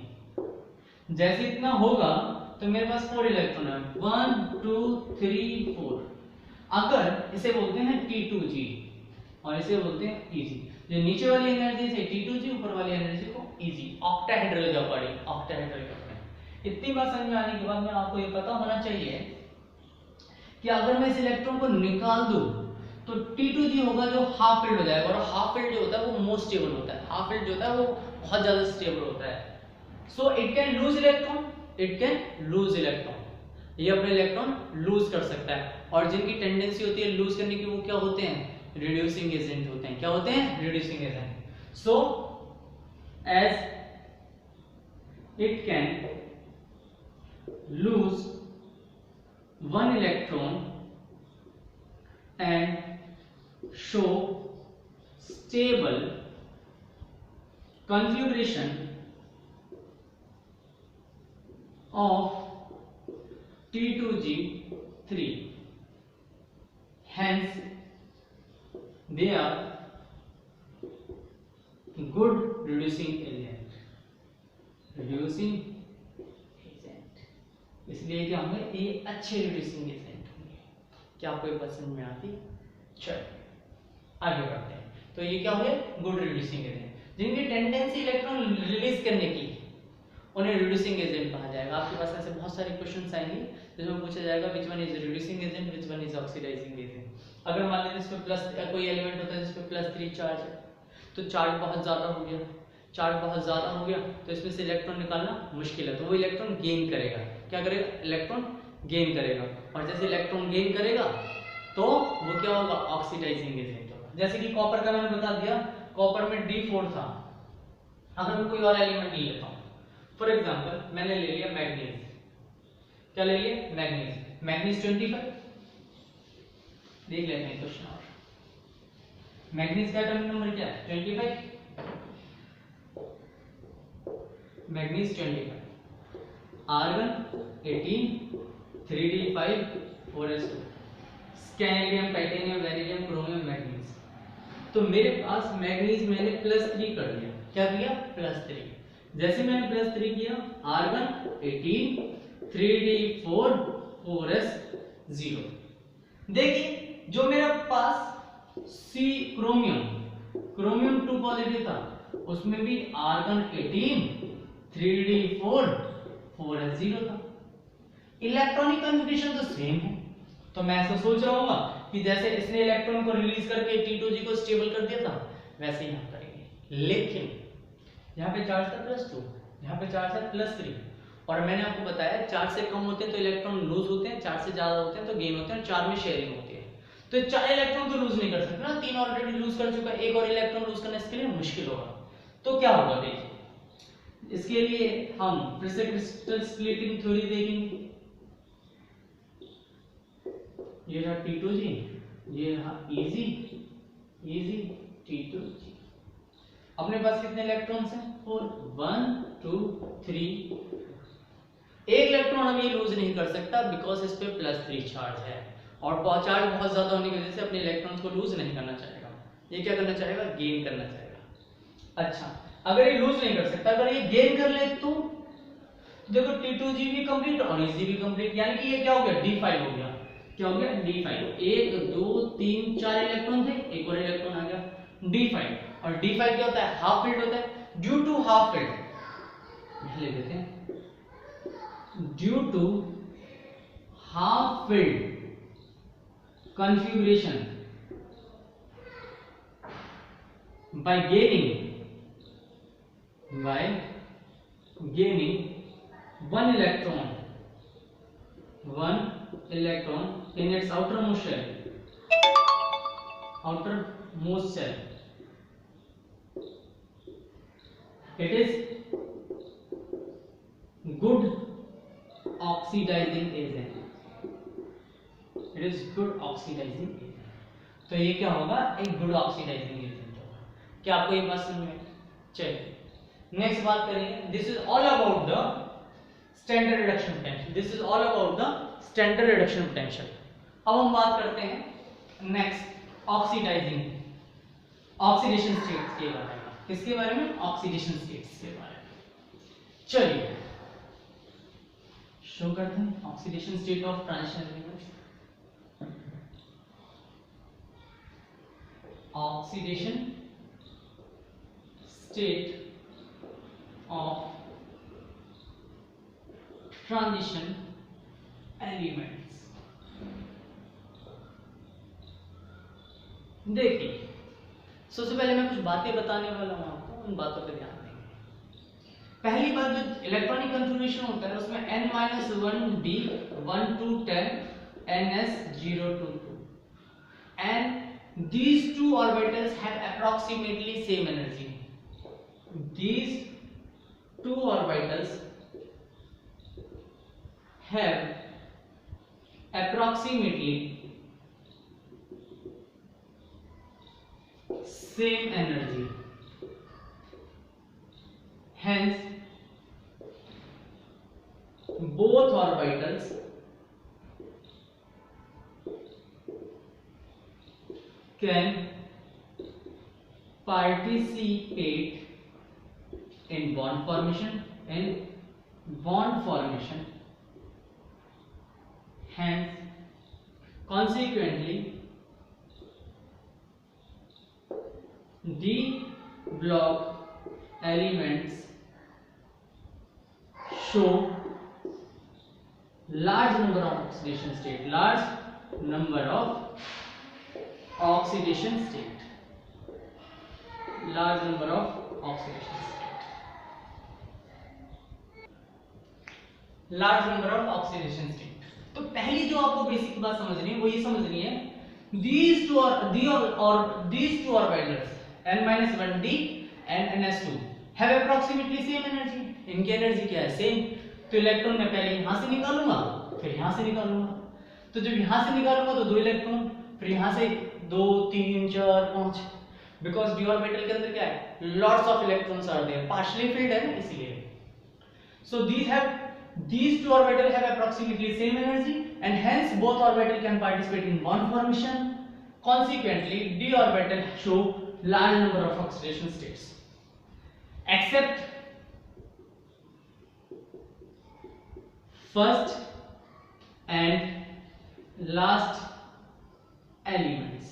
जैसे इतना होगा तो मेरे पास 4 इलेक्ट्रॉन है, 1 2 3 4। अगर इसे बोलते हैं T2g और इसे बोलते हैं Eg। जो नीचे वाली एनर्जी से T2g, ऊपर वाली एनर्जी को Eg, ऑक्टाहेड्रल के अकॉर्डिंग। इतनी बात समझ में आने के बाद में आपको ये पता होना चाहिए कि अगर मैं इस इलेक्ट्रॉन को निकाल दूं तो T2g होगा जो हाफ फील्ड हो जाएगा, और हाफ फील्ड जो होता है वो मोस्ट स्टेबल होता है। हाफ फील्ड जो होता है वो बहुत ज्यादा स्टेबल होता है। So it can loose electron, ये अपने इलेक्ट्रॉन लूज कर सकता है। और जिनकी टेंडेंसी होती है लूज करने की, वो क्या होते हैं? रिड्यूसिंग एजेंट होते हैं। क्या होते हैं? Reducing agent. So as it can lose 1 electron and show stable configuration of T2g3, hence they are good reducing agent। इसलिए क्या होंगे? ये अच्छे रिड्यूसिंग एजेंट होंगे। क्या आपको ये बात समझ में आती? चलिए आगे बढ़ते हैं। तो ये क्या हुए? Good reducing agent. जिनकी टेंडेंसी इलेक्ट्रॉन रिलीज करने की उन्हें रिड्यूसिंग एजेंट कहा जाएगा। आपके पास ऐसे बहुत सारे क्वेश्चंस आएंगे जिसमें पूछा जाएगा which one is reducing agent, which one is oxidizing agent. अगर मान लीजिए इसमें प्लस कोई एलिमेंट होता है जिसमें +3 चार्ज है, तो चार्ज बहुत ज्यादा हो गया, चार्ज बहुत ज्यादा हो गया तो इसमें से इलेक्ट्रॉन निकालना मुश्किल है, तो वो इलेक्ट्रॉन गेन करेगा। क्या करेगा? इलेक्ट्रॉन गेन करेगा। और जैसे इलेक्ट्रॉन गेन करेगा तो वो क्या होगा? ऑक्सीडाइजिंग एजेंट होगा। जैसे कि कॉपर का मैंने बता दिया, कॉपर में D4 था। अगर मैं कोई और एलिमेंट ले लेता हूं, फॉर एग्जांपल मैंने ले लिया मैग्नीज। क्या ले लिया? मैग्नीज। मैग्नीज 25। देख लेते हैं क्वेश्चन और। मैग्नीज का एटॉमिक नंबर क्या है? 25। Manganese 25, argon 18, 3d5, 4s2, scandium, titanium, beryllium, chromium, manganese. तो मेरे पास मैग्नीज मैंने +3 कर दिया। क्या किया? +3। जैसे मैंने +3 किया, आर्गन 18, 3d4, 4s0। देखिए जो मेरा पास सी क्रोमियम 2 पॉजिटिव था, उसमें भी आर्गन 18, 3d4, 4s0 था। इलेक्ट्रॉनिक कन्फिगरेशन तो सेम है, तो मैं ऐसा सोच रहा हूँ कि जैसे इसने इलेक्ट्रॉन को रिलीज करके T2G को स्टेबल कर दिया था, वैसे ही हम करेंगे। लेकिन यहाँ पे चार्ज था +2, यहाँ पे चार्ज है +3, और मैंने आपको बताया चार्ज से कम होते हैं तो इलेक्ट्रॉन लूज होते हैं, चार्ज से ज्यादा होते हैं तो गेन होते हैं, और चार में शेयरिंग होती है। तो 4 इलेक्ट्रॉन तो लूज नहीं कर सकते ना, 3 ऑलरेडी लूज कर चुका है, एक और इलेक्ट्रॉन लूज करना इसके लिए मुश्किल होगा। तो क्या होगा? देखिए इसके लिए हम फिर से क्रिस्टल स्प्लिटिंग थ्योरी देखेंगे। ये रहा T2G, ये रहा इजी T2G। अपने पास कितने इलेक्ट्रॉन्स हैं? 4, 1 2 3। एक इलेक्ट्रॉन हम ये लूज नहीं कर सकता बिकॉज इस पे +3 चार्ज है, और चार्ज बहुत ज्यादा होने की वजह से अपने इलेक्ट्रॉन्स को लूज नहीं करना चाहेगा। ये क्या करना चाहेगा? गेन करना चाहेगा। अच्छा, अगर ये लूज नहीं कर सकता, अगर ये गेन कर ले तो देखो T2G भी कंप्लीट और इजी भी कंप्लीट, यानी कि ये क्या हो गया? D5 हो गया। क्या हो गया? D5। 1 2 3 4 इलेक्ट्रॉन थे, एक और इलेक्ट्रॉन आ गया D5। और D5 क्या होता है? हाफ फिल्ड होता है। ड्यू टू हाफ फिल्ड, यहां लिख देते हैं, due to half filled configuration by gaining one electron in its outermost shell, it is good oxidizing agent, तो ये क्या होगा? एक गुड ऑक्सीडाइजिंग एजेंट होगा। क्या आपको ये बात समझ में? चलिए नेक्स्ट बात करेंगे। This is all about the standard reduction potential. अब हम बात करते हैं नेक्स्ट ऑक्सीडेशन स्टेट्स के बारे में। किसके बारे में? ऑक्सीडेशन स्टेट्स के बारे में। चलिए शो करते हैं oxidation state of transition elements. Oxidation state of transition elements. देखिए सबसे पहले मैं कुछ बातें बताने वाला हूं आपको, उन बातों पर ध्यान देंगे। पहली बात, जो इलेक्ट्रॉनिक कन्फिगरेशन होता है उसमें n-1d 1 to 10 ns 0 to 2 and these two orbitals have approximately same energy. These two orbitals have approximately same energy. Hence, both orbitals can participate in bond formation. Hence, consequently, d block elements show large number of oxidation state, large number of oxidation state, large number of oxidation state, large number of oxidation state। तो पहली जो आपको बेसिक बात समझनी है वो ये समझनी है, these two orbitals n-1d and ns2 have approximately same energy, इनकी एनर्जी क्या है, सेम। तो इलेक्ट्रॉन मैं पहले यहां से निकालूंगा फिर यहां से निकालूंगा, तो जब यहां से निकालूंगा तो 2 इलेक्ट्रॉन, फिर यहां से 2 3 4 5, बिकॉज डी ऑर्बिटल के अंदर क्या है, lots of electrons are there, partially filled है ना इसलिए। So these two orbitals have approximately same energy and hence both orbital can participate in bond formation. Consequently, d orbital show large number of oxidation states, except first and last elements।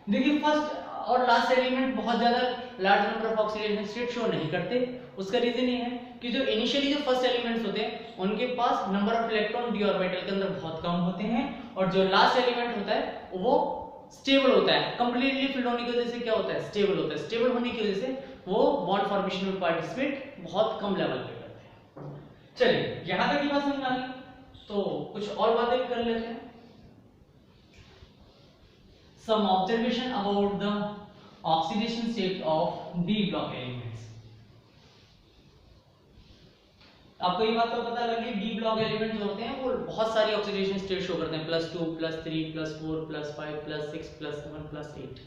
देखिए फर्स्ट और लास्ट एलिमेंट बहुत ज्यादा large number of oxidation state show नहीं करते। उसका रीजन ये है कि जो इनिशियली जो फर्स्ट एलिमेंट्स होते हैं उनके पास number of electron d orbital के अंदर बहुत कम होते हैं, और जो लास्ट एलिमेंट होता है वो स्टेबल होता है, कंप्लीटली फिल्ड होने की वजह से क्या होता है, स्टेबल होता है। स्टेबल होने की वजह से वो बॉन्ड फॉर्मेशन में पार्टिसिपेट बहुत कम लेवल पे करते हैं। चलिए यहां तक की बात समझ आ गई, तो कुछ और बातें कर लेते हैं। Some observation about the oxidation state of d block elements। आपको ये बात तो पता लगी, डी ब्लॉक एलिमेंट जो होते हैं वो बहुत सारी ऑक्सीडेशन स्टेट शो करते हैं, +2 +3 +4 +5 +6 +7 +8।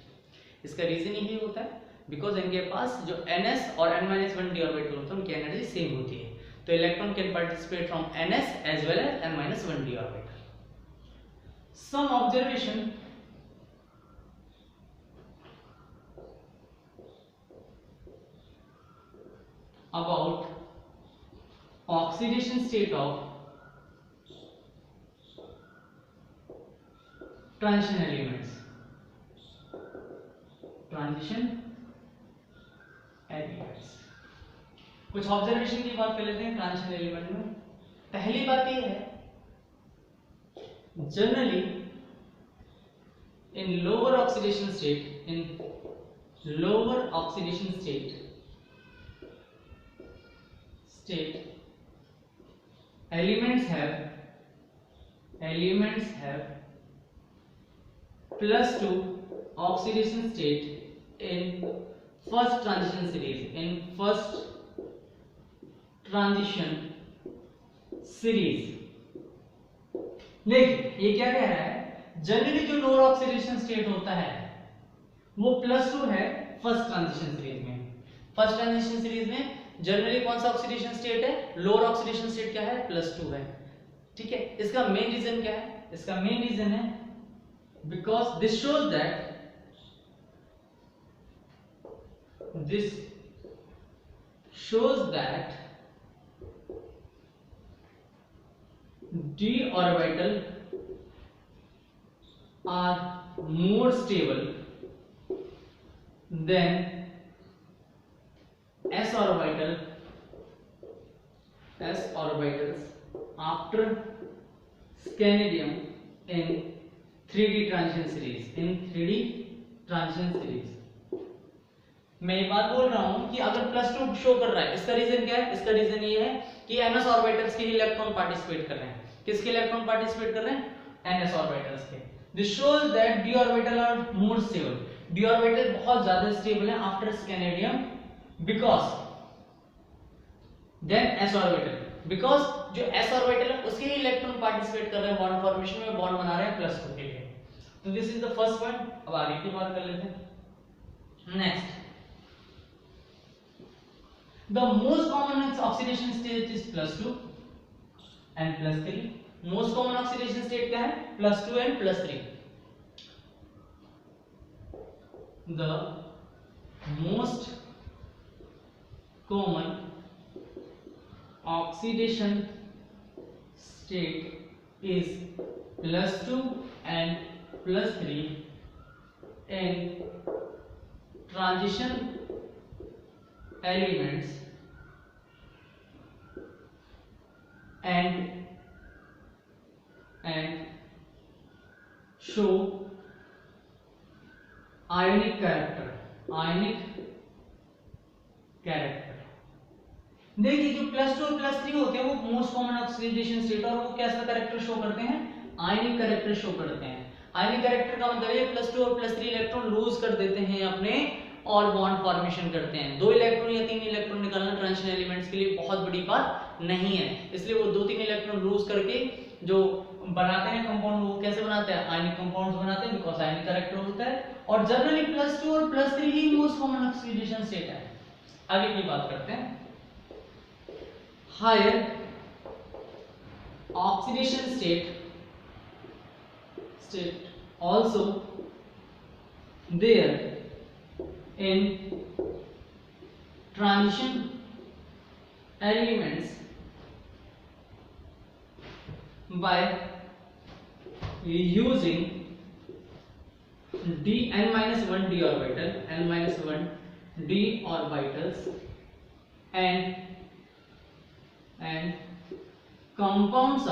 इसका रीजन यही होता है बिकॉज इनके पास जो ns और n-1 डी ऑर्बिटल होते हैं उनकी एनर्जी सेम होती है, तो electron can participate from ns as well as n-1 D orbital. Some observation about oxidation state of transition elements, transition elements। कुछ ऑब्जर्वेशन की बात कर लेते हैं ट्रांजिशन एलिमेंट में। पहली बात यह है, generally in lower oxidation state elements have +2 oxidation state in first transition series। देखिए ये क्या कह रहा है, जनरली जो लोअर ऑक्सीडेशन स्टेट होता है वो +2 है फर्स्ट ट्रांजिशन सीरीज में। फर्स्ट ट्रांजिशन सीरीज में जनरली कौन सा ऑक्सीडेशन स्टेट है, लोअर ऑक्सीडेशन स्टेट क्या है, +2 है। ठीक है, इसका मेन रीजन क्या है, इसका मेन रीजन है because this shows that d orbital are more stable than s orbitals after scandium in 3D transition series। मैं ये बात बोल रहा हूं कि अगर +2 शो कर रहा है, इसका रीजन क्या है, इसका रीजन ये है कि ns ऑर्बिटल्स के इलेक्ट्रॉन पार्टिसिपेट कर रहे हैं। किसके इलेक्ट्रॉन पार्टिसिपेट कर रहे हैं, ns ऑर्बिटल्स के। This shows that d orbital are more stable, d orbital बहुत ज्यादा स्टेबल है after scandium because then s orbital, because जो s ऑर्बिटल है उसके ही इलेक्ट्रॉन पार्टिसिपेट कर रहे हैं बॉन्ड फॉर्मेशन में, बॉन्ड बना रहे हैं +2 के लिए। तो this is the first point. अब आगे की बात कर लेते हैं। Next, the most common oxidation state is +2 and +3। most common oxidation state क्या है, +2 and +3। the most common oxidation state is +2 and +3 in transition elements and show ionic character. देखिए जो +2 और +3 होते हैं वो मोस्ट कॉमन ऑक्सीडेशन स्टेट और वो कैसा कैरेक्टर शो करते हैं, आयनिक कैरेक्टर शो करते हैं। आयनिक कैरेक्टर का मतलब है +2 और +3 इलेक्ट्रॉन लूज कर देते हैं अपने और बॉन्ड फॉर्मेशन करते हैं। 2 इलेक्ट्रॉन या 3 इलेक्ट्रॉन निकालना ट्रांजिशन एलिमेंट्स के लिए बहुत बड़ी बात नहीं है, इसलिए वो 2-3 इलेक्ट्रॉन लूज करके जो बनाते हैं कंपाउंड वो कैसे बनाते हैं, आयनिक कंपाउंड्स बनाते हैं बिकॉज़ आयनिक कैरेक्टर होता है। और जनरली +2 और +3 ही मोस्ट कॉमन ऑक्सीडेशन स्टेट है। आगे की बात करते हैं, higher oxidation state also there in transition elements by using n-1 d orbital, n-1 d orbitals and compounds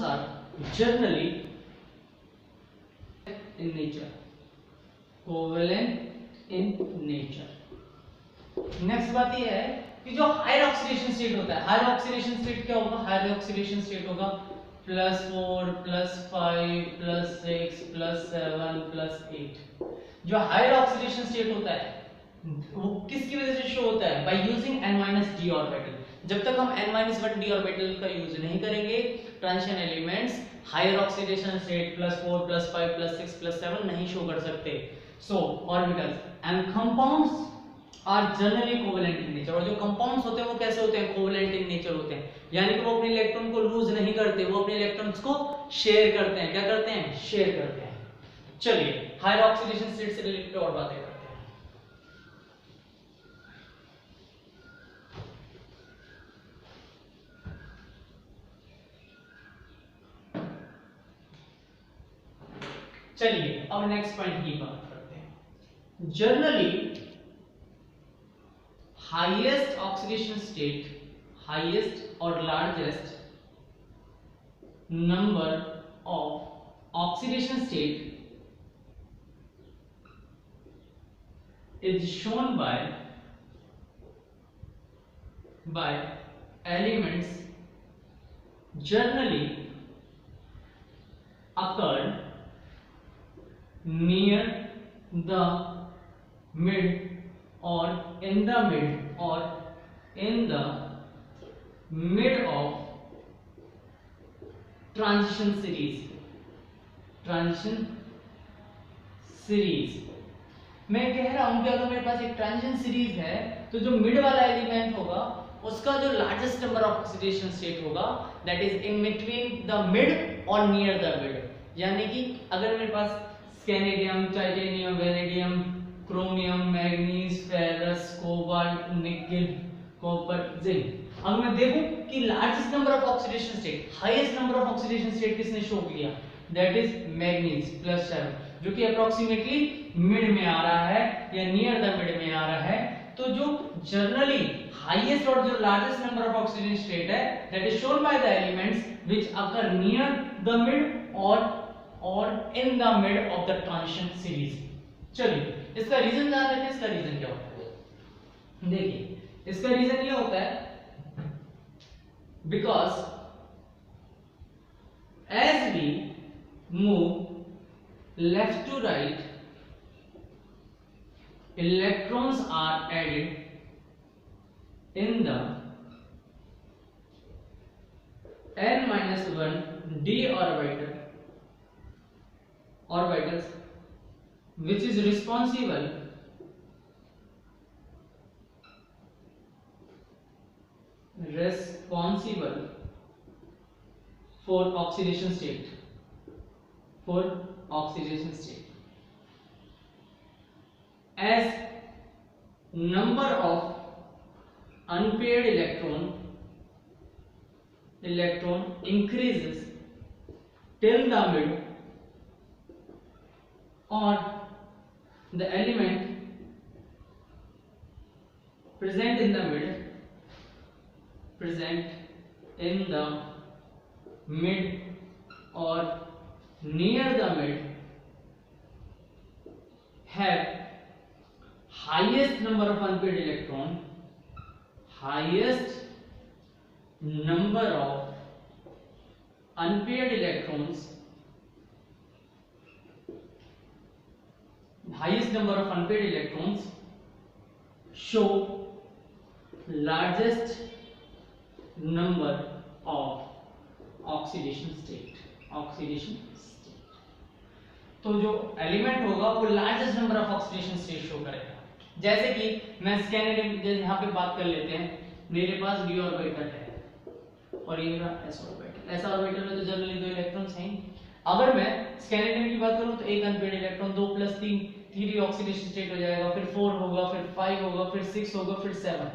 are generally in nature, covalent in nature. Next बात ये है कि जो हायर ऑक्सीडेशन स्टेट होता है, हायर ऑक्सीडेशन स्टेट क्या होगा, हायर ऑक्सीडेशन स्टेट होगा +4 +5 +6 +7 +8। जो हायर ऑक्सीडेशन स्टेट होता है वो किसकी वजह से शो होता है, बाय यूजिंग n-d ऑर्बिटल। जब तक हम n-1 d ऑर्बिटल का यूज नहीं करेंगे transition elements higher oxidation state +4 +5 +6 +7 नहीं शो कर सकते। So orbitals and compounds are generally covalent in nature, और जो कंपाउंड्स होते हैं वो कैसे होते हैं, कोवेलेंट इन नेचर होते हैं, यानी कि वो अपने इलेक्ट्रॉन को लूज नहीं करते, वो अपने इलेक्ट्रॉन्स को शेयर करते हैं। क्या करते हैं, शेयर करते हैं। चलिए हायर ऑक्सीडेशन स्टेट से रिलेटेड और बातें करते हैं। चलिए अब नेक्स्ट पॉइंट की बात करते हैं। Generally highest oxidation state, highest और largest number of oxidation state is shown by elements generally occurred near the mid or in the mid of transition series। मैं कह रहा हूं कि अगर मेरे पास एक ट्रांजिशन सीरीज है तो जो मिड वाला एलिमेंट होगा उसका जो largest number of oxidation state होगा that is in between the mid और नियर द मिड। यानी कि अगर मेरे पास scandium, titanium, vanadium, chromium, manganese, ferrous, cobalt, nickel, copper, zinc, अगर मैं देखूं कि largest number of oxidation state, highest number of oxidation state किसने शो किया, दैट इज मैग्नीज +7, जो कि अप्रोक्सीमेटली मिड में आ रहा है या नियर द मिड में आ रहा है। तो जो जनरली हाईएस्ट और जो largest number of oxidation state है that is shown by the elements which occur near the mid और in the mid of the transition series. चलिए इसका रीजन जान लेते हैं, इसका रीजन क्या होता है। देखिए इसका रीजन ये होता है because as we move left to right, electrons are added in the n-1 d orbitals which is responsible for oxidation state, as number of unpaired electron increases till the mid or the element present in the mid present in the mid or near the mid have highest number of unpaired electron, highest number of unpaired electrons, highest number of unpaired electrons show largest number of oxidation state. तो जो एलिमेंट होगा वो largest number of oxidation state show करेगा। जैसे कि मैं स्कैनिंग यहाँ पे बात कर लेते हैं, मेरे पास d ऑर्बिटल है और ये मेरा s ऑर्बिटल। s ऑर्बिटल में तो जनरली 2 इलेक्ट्रॉन्स हैं। अगर मैं स्कैनिंग की बात करूं तो एक अनपेयर्ड इलेक्ट्रॉन 2 + 3 ऑक्सीडेशन स्टेट हो जाएगा, फिर 4 होगा, फिर 5 होगा, फिर 6 होगा, फिर 7।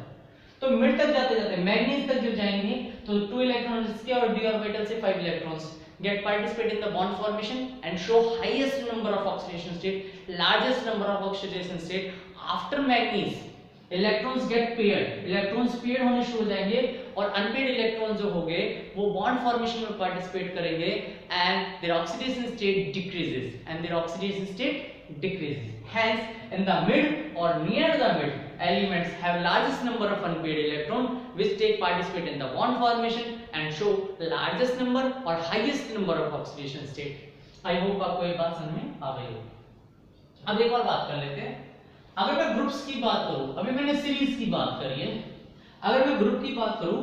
तो मिड तक जाते जाते मैग्नीज तक जब जाएंगे तो 2 इलेक्ट्रॉन्स के और d ऑर्बिटल से 5 electrons get participate in the bond formation and show highest number of oxidation state, largest number of oxidation state. After manganese electrons get paired, electrons paired होने शुरू हो जाएंगे और unpaired electrons जो होंगे वो bond formation में participate करेंगे and their oxidation state decreases. Hence in the mid or near the mid elements have largest number of unpaired electron which participate in the bond formation and show largest number or highest number of oxidation state. I hope आपको ये बात समझ में आ गई होगी। अब एक और बात कर लेते हैं। अगर मैं ग्रुप्स की बात करूं, अभी मैंने सीरीज की बात करी है, अगर मैं ग्रुप की बात करूं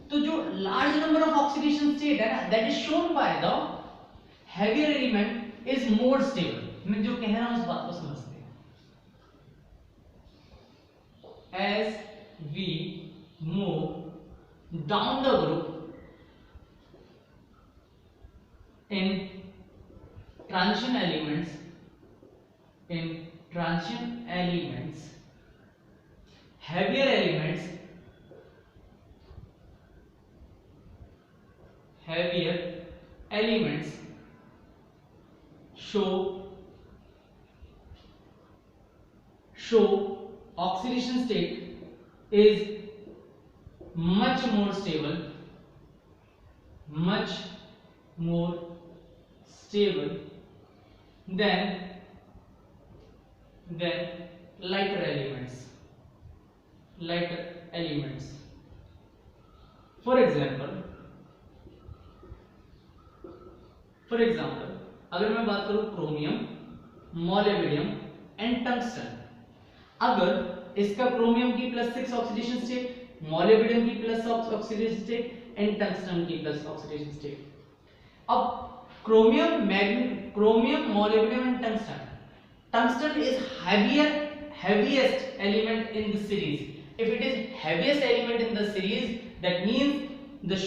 तो जो large number of oxidation state है ना, that is shown by the heavier element is more stable. मैं जो कह रहा हूं उस बात को समझते हैं। As we move down the group in transition elements, heavier elements show oxidation state is much more stable than lighter elements. For example, अगर मैं बात करूं क्रोमियम, मोलिब्डेनम एंड टंगस्टन, अगर इसका क्रोमियम की +6 ऑक्सीडेशन स्टेट, मोलिब्डेनम की +6 ऑक्सीडेशन स्टेट एंड टंगस्टन की +6 ऑक्सीडेशन स्टेट। अब chromium, molybdenum and tungsten is heaviest element in the series. If it is heaviest element in the series, that means the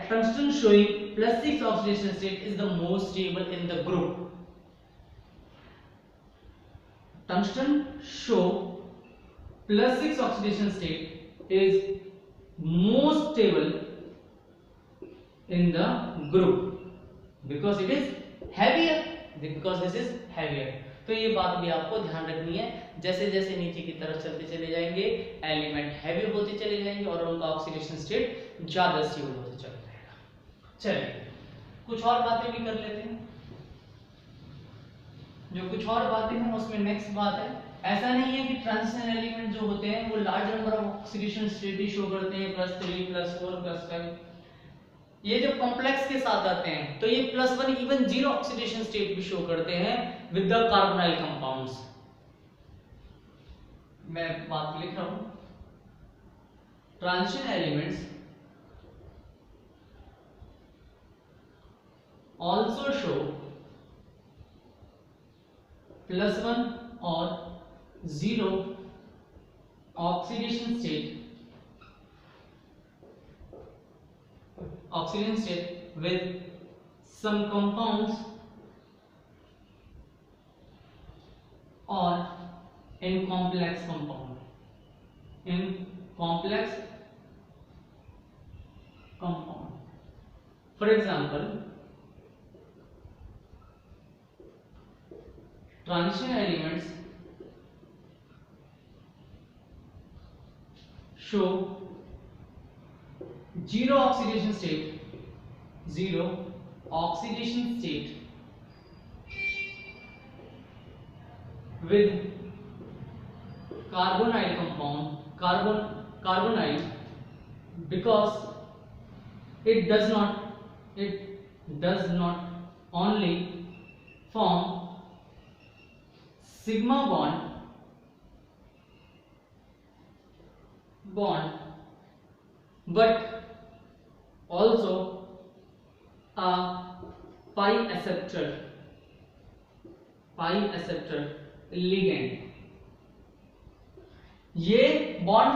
tungsten showing +6 oxidation state is the most stable in the group. Tungsten show +6 oxidation state is most stable in the group because it is heavier. तो ये बात भी आपको ध्यान रखनी है। जैसे जैसे नीचे की तरफ चलते चले जाएंगे एलिमेंट हैवी होते चले जाएंगे और उनका ऑक्सीडेशन स्टेट ज्यादा स्टेबल होते चला जाएगा। चलिए कुछ और बातें भी कर लेते हैं। जो कुछ और बातें हैं उसमें नेक्स्ट बात है, ऐसा नहीं है कि ट्रांजिशन एलिमेंट जो होते हैं वो large number of oxidation state he show करते हैं, +3 +4 +5। ये जो कॉम्प्लेक्स के साथ आते हैं तो ये +1 इवन 0 ऑक्सीडेशन स्टेट भी शो करते हैं विद द कार्बोनाइल कंपाउंड्स। मैं बात लिख रहा हूं, ट्रांजिशन एलिमेंट्स आल्सो शो +1 और 0 oxidation state with some compounds or in complex compound. For example, transition elements show zero oxidation state with carbonyl compound, carbonyl, because it does not only form sigma bond but also a pi acceptor ligand. ये बॉन्ड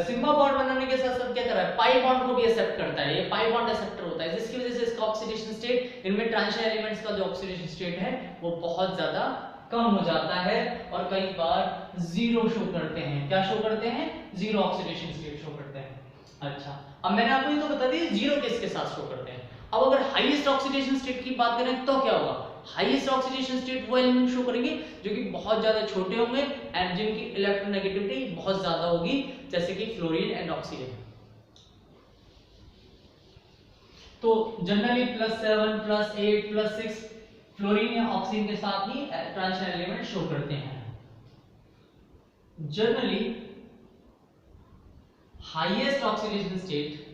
सिग्मा बॉन्ड बनाने के साथ साथ क्या कर रहा है, पाई बॉन्ड को भी एक्सेप्ट करता है. ये पाई बॉन्ड एक्सेप्टर होता है, जिसकी वजह से इसका ऑक्सीडेशन स्टेट, इनमें ट्रांजिशन एलिमेंट्स का जो ऑक्सीडेशन स्टेट है वो बहुत ज्यादा कम हो जाता है और कई बार जीरो शो करते हैं. क्या शो करते हैं? जीरो ऑक्सीडेशन स्टेट शो करते हैं. अच्छा, अब मैंने आपको ये तो बता दिया जीरो किसके साथ शो करते हैं. अब अगर हाईएस्ट ऑक्सीडेशन स्टेट की बात करें तो क्या होगा? हाईएस्ट ऑक्सीडेशन स्टेट वो एलिमेंट शो करेंगे जो कि बहुत ज्यादा छोटे होंगे एंड जिनकी इलेक्ट्रोनेगेटिविटी बहुत ज्यादा होगी, जैसे कि फ्लोरीन एंड ऑक्सीजन. तो जनरली +7 +8 +6 फ्लोरीन या ऑक्सीजन के साथ ही ट्रांजिशन एलिमेंट शो करते हैं. Generally highest oxidation state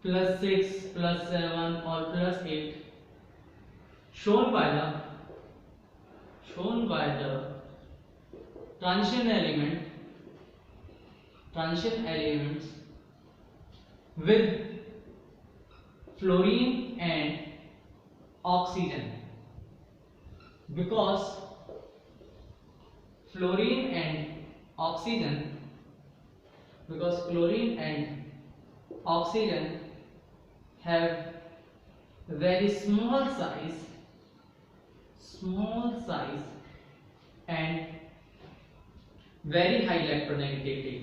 +6 +7 or +8 shown by the transition elements with fluorine and oxygen, because fluorine and oxygen have very small size and very high electronegativity,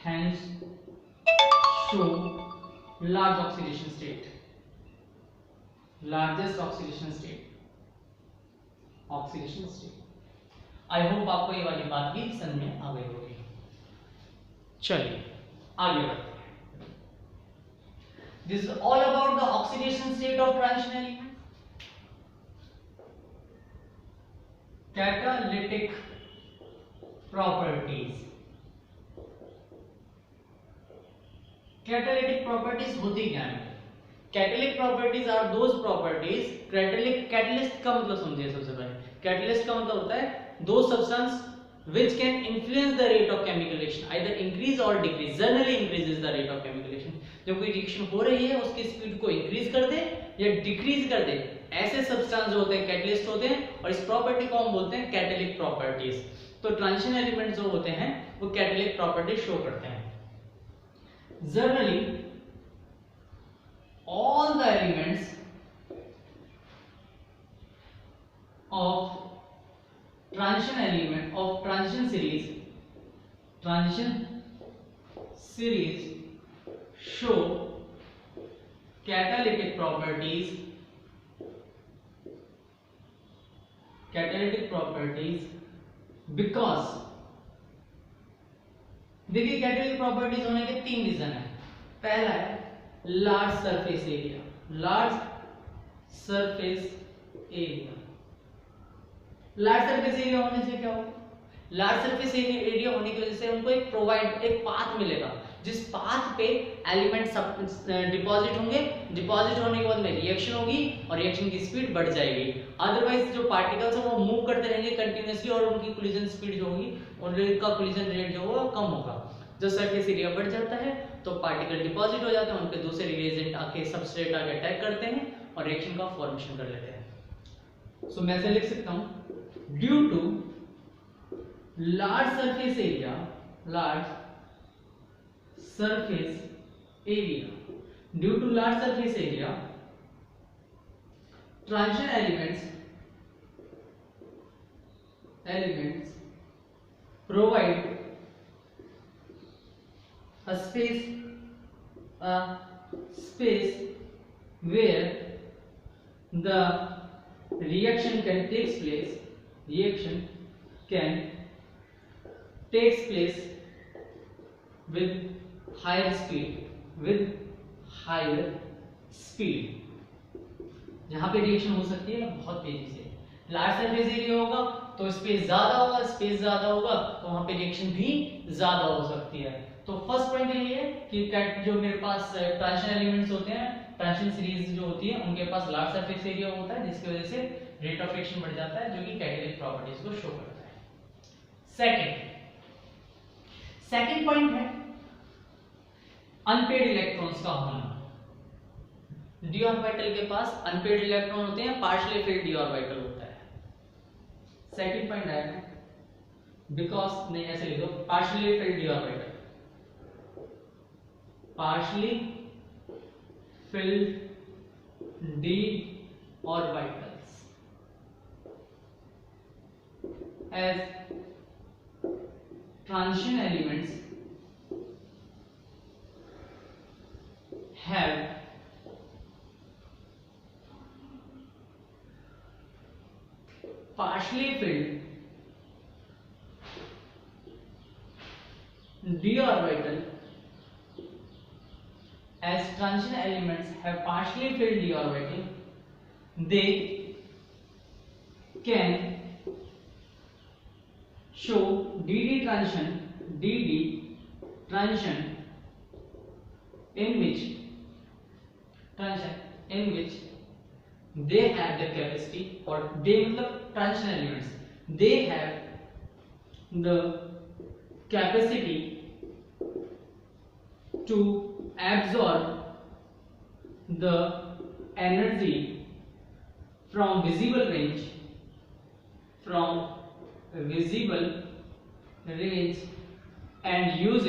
hence show largest oxidation state. I hope आपको ये वाली बात भी समझ में आ गई होगी. चलिए आगे बढ़ते हैं. This is all about the oxidation state of transition element. Catalytic properties. Catalytic properties होती क्या है? Catalytic properties are those properties. Catalyst का मतलब समझिए. सबसे पहले कैटलिस्ट का मतलब होता है दो substance which can influence the rate of chemical reaction, either increase or decrease. Generally increases the rate of chemical reaction. जब कोई रिएक्शन हो रही है उसकी स्पीड को इंक्रीज कर दे या डिक्रीज कर दे, ऐसे सब्सटेंस जो होते हैं कैटलिस्ट होते हैं और इस प्रॉपर्टी को हम बोलते हैं कैटालिटिक प्रॉपर्टीज. तो ट्रांजिशन एलिमेंट जो होते हैं वो कैटालिटिक प्रॉपर्टी शो करते हैं. Generally all the elements of transition series show catalytic properties because, देखिए कैटालिटिक प्रॉपर्टीज होने के तीन रीजन है. पहला है large surface area. Large surface area होने से क्या होगा? लार्ज सरफेस एरिया होने की वजह से उनको एक पाथ मिलेगा, जिस पाथ पे एलिमेंट डिपॉजिट होंगे. डिपॉजिट होने के बाद में रिएक्शन होगी और रिएक्शन की स्पीड बढ़ जाएगी. अदरवाइज जो पार्टिकल्स है वो मूव करते रहेंगे कंटिन्यूअसली और उनकी कोलिजन स्पीड जो होगी, उनका कोलिजन रेट जो होगा कम होगा. जब सरफेस एरिया बढ़ जाता है तो पार्टिकल डिपॉजिट हो जाते हैं, उन पे दूसरे रिएजेंट आके सबस्ट्रेट आके अटैक करते हैं और रिएक्शन का फॉर्मेशन कर लेते हैं. सो मैं ऐसे लिख सकता हूं, due to large surface area due to large surface area, transition elements provide a space where the reaction can takes place, reaction can takes place with higher speed, जहां पे रिएक्शन हो सकती है बहुत तेजी से। लार्ज सरफेस एरिया होगा तो स्पेस ज्यादा होगा, स्पेस ज्यादा होगा तो वहां पे रिएक्शन भी ज्यादा हो सकती है। तो फर्स्ट पॉइंट ये है कि जो मेरे पास ट्रांजिशन एलिमेंट्स होते हैं, ट्रांजिशन सीरीज जो होती है उनके पास लार्ज सरफेस एरिया होता है, जिसकी वजह से रेट ऑफ रिएक्शन बढ़ जाता है, जो कि कैटालिटिक प्रॉपर्टीज को शो करता है। सेकंड पॉइंट है अनपेड इलेक्ट्रॉन्स का होना। डी ऑर्बिटल के पास अनपेड इलेक्ट्रॉन होते हैं, पार्शियली फिल्ड डी ऑर्बिटल होता है। सेकंड पॉइंट है बिकॉज, नहीं ऐसे लिख दो, partially filled d orbital, partially filled d orbitals as transition elements have partially filled d orbital, as transition elements have partially filled d orbital, they can show dd transition in which they have the capacity, or they मतलब transition elements, they have the capacity to absorb the energy from visible range and use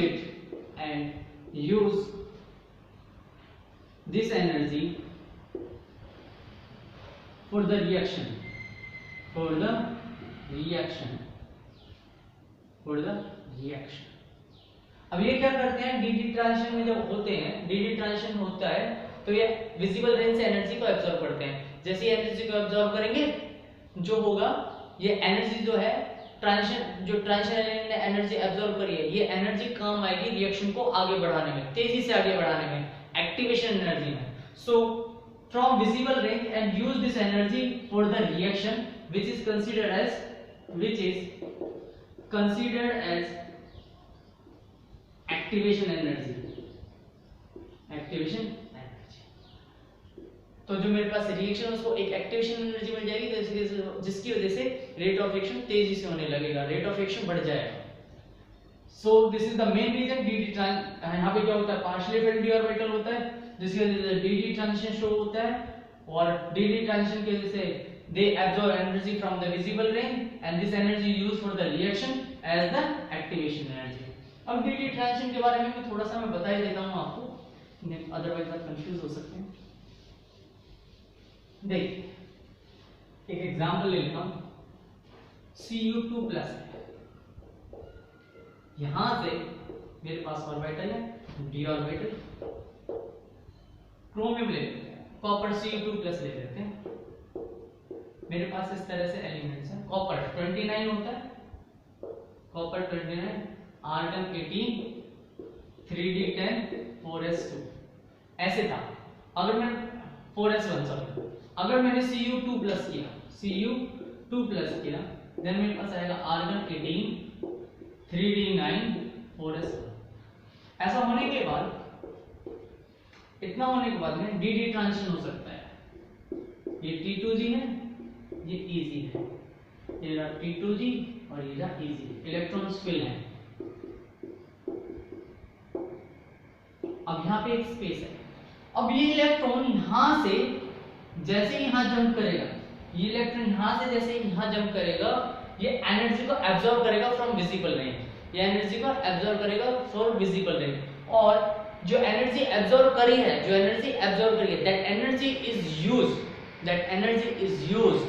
this energy for the reaction. अब ये क्या करते हैं, डीडी ट्रांजिशन में जब होते हैं, डीडी ट्रांजिशन होता है तो ये विजिबल रेंज से एनर्जी को एब्जॉर्ब करते हैं। जैसे ही एनर्जी को एब्जॉर्ब करेंगे, जो होगा ये एनर्जी जो है ट्रांजिशन एलिमेंट ने एनर्जी एब्जॉर्ब करी है, ये एनर्जी काम आएगी रिएक्शन को आगे बढ़ाने में, तेजी से आगे बढ़ाने में, एक्टिवेशन एनर्जी में। So from visible range and use this energy for the reaction which is considered as activation energy. तो जो मेरे पास रिएक्शन है उसको एक एक्टिवेशन एनर्जी मिल जाएगी, जिसकी वजह से रेट ऑफ रिएक्शन तेजी से होने लगेगा, रेट ऑफ रिएक्शन बढ़ जाएगा। So this is the main reason डीडी ट्रांजिशन। यहाँ पे क्या होता है, पार्शियली फिल्ड डी ऑर्बिटल होता है, जिसकी वजह से डीडी ट्रांजिशन शो होता है, और डीडी ट्रांजिशन की वजह से they absorb energy from the visible range and this energy used for the reaction as the activation energy। अब डीडी ट्रांजिशन के बारे में थोड़ा सा मैं बता ही देता हूँ आपको, अदरवाइज आप कंफ्यूज हो सकते हैं। देख एक एग्जांपल ले लेता हूँ, Cu2+ यहां से मेरे पास ऑर्बिटल है, d ऑर्बिटल, क्रोमियम ले लेते हैं, कॉपर Cu2+ ले लेते हैं। मेरे पास इस तरह से एलिमेंट्स हैं, कॉपर 29 होता है, कॉपर 29, आर्गन 18, 3d10, 4s2 ऐसे था। अगर मैं 4s1 सॉरी, अगर मैंने Cu2+ किया देन मेरे पास आएगा आर्गन 18, 3d9, 4s1। ऐसा होने के बाद, इतना होने के बाद में dd ट्रांजिशन हो सकता है। ये T2G है, ये Eg है, ये रहा T2G और ये रहा Eg, इलेक्ट्रॉन्स फिल हैं। अब यहाँ पे एक स्पेस है, अब ये इलेक्ट्रॉन यहां से जैसे ही यहां जंप करेगा, ये इलेक्ट्रॉन यहां से जैसे ही यहां जंप करेगा, ये एनर्जी को एब्जॉर्ब करेगा फ्रॉम विजिबल रेंज, ये एनर्जी को एब्जॉर्ब करेगा फ्रॉम विजिबल रेंज, और जो एनर्जी एब्जॉर्ब करी है, that energy is used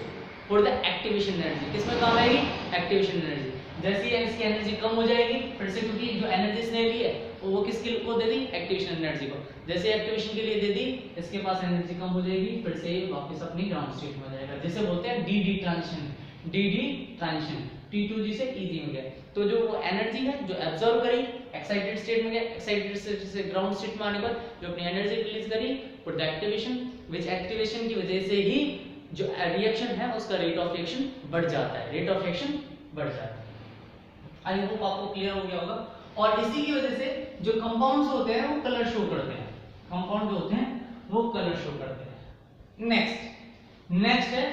for the activation energy. किसमें काम आएगी? Activation energy. जैसे ही इसकी एनर्जी कम हो जाएगी फिर से, क्योंकि जो एनर्जी इसने ली है वो किसके को दे दी? एक्टिवेशन एनर्जी को। जैसे एक्टिवेशन के लिए दे दी, इसके पास एनर्जी कम हो जाएगी, फिर से वापस अपनी ग्राउंड स्टेट में आ जाएगा, जिसे बोलते हैं D transition. D transition, T2G से EG में गया। तो जो वो एनर्जी है जो एब्जॉर्ब करी, एक्साइटेड स्टेट में गया, एक्साइटेड स्टेट से ग्राउंड स्टेट में आने पर जो अपनी एनर्जी रिलीज करी for the activation, which activation की वजह से ही जो रिएक्शन है उसका रेट ऑफ रिएक्शन बढ़ जाता है, रेट ऑफ रिएक्शन बढ़ जाता है। आई होप आपको क्लियर हो गया होगा। और इसी की वजह से जो कंपाउंड्स होते हैं वो कलर शो करते हैं, कंपाउंड जो होते हैं वो कलर शो करते हैं। नेक्स्ट है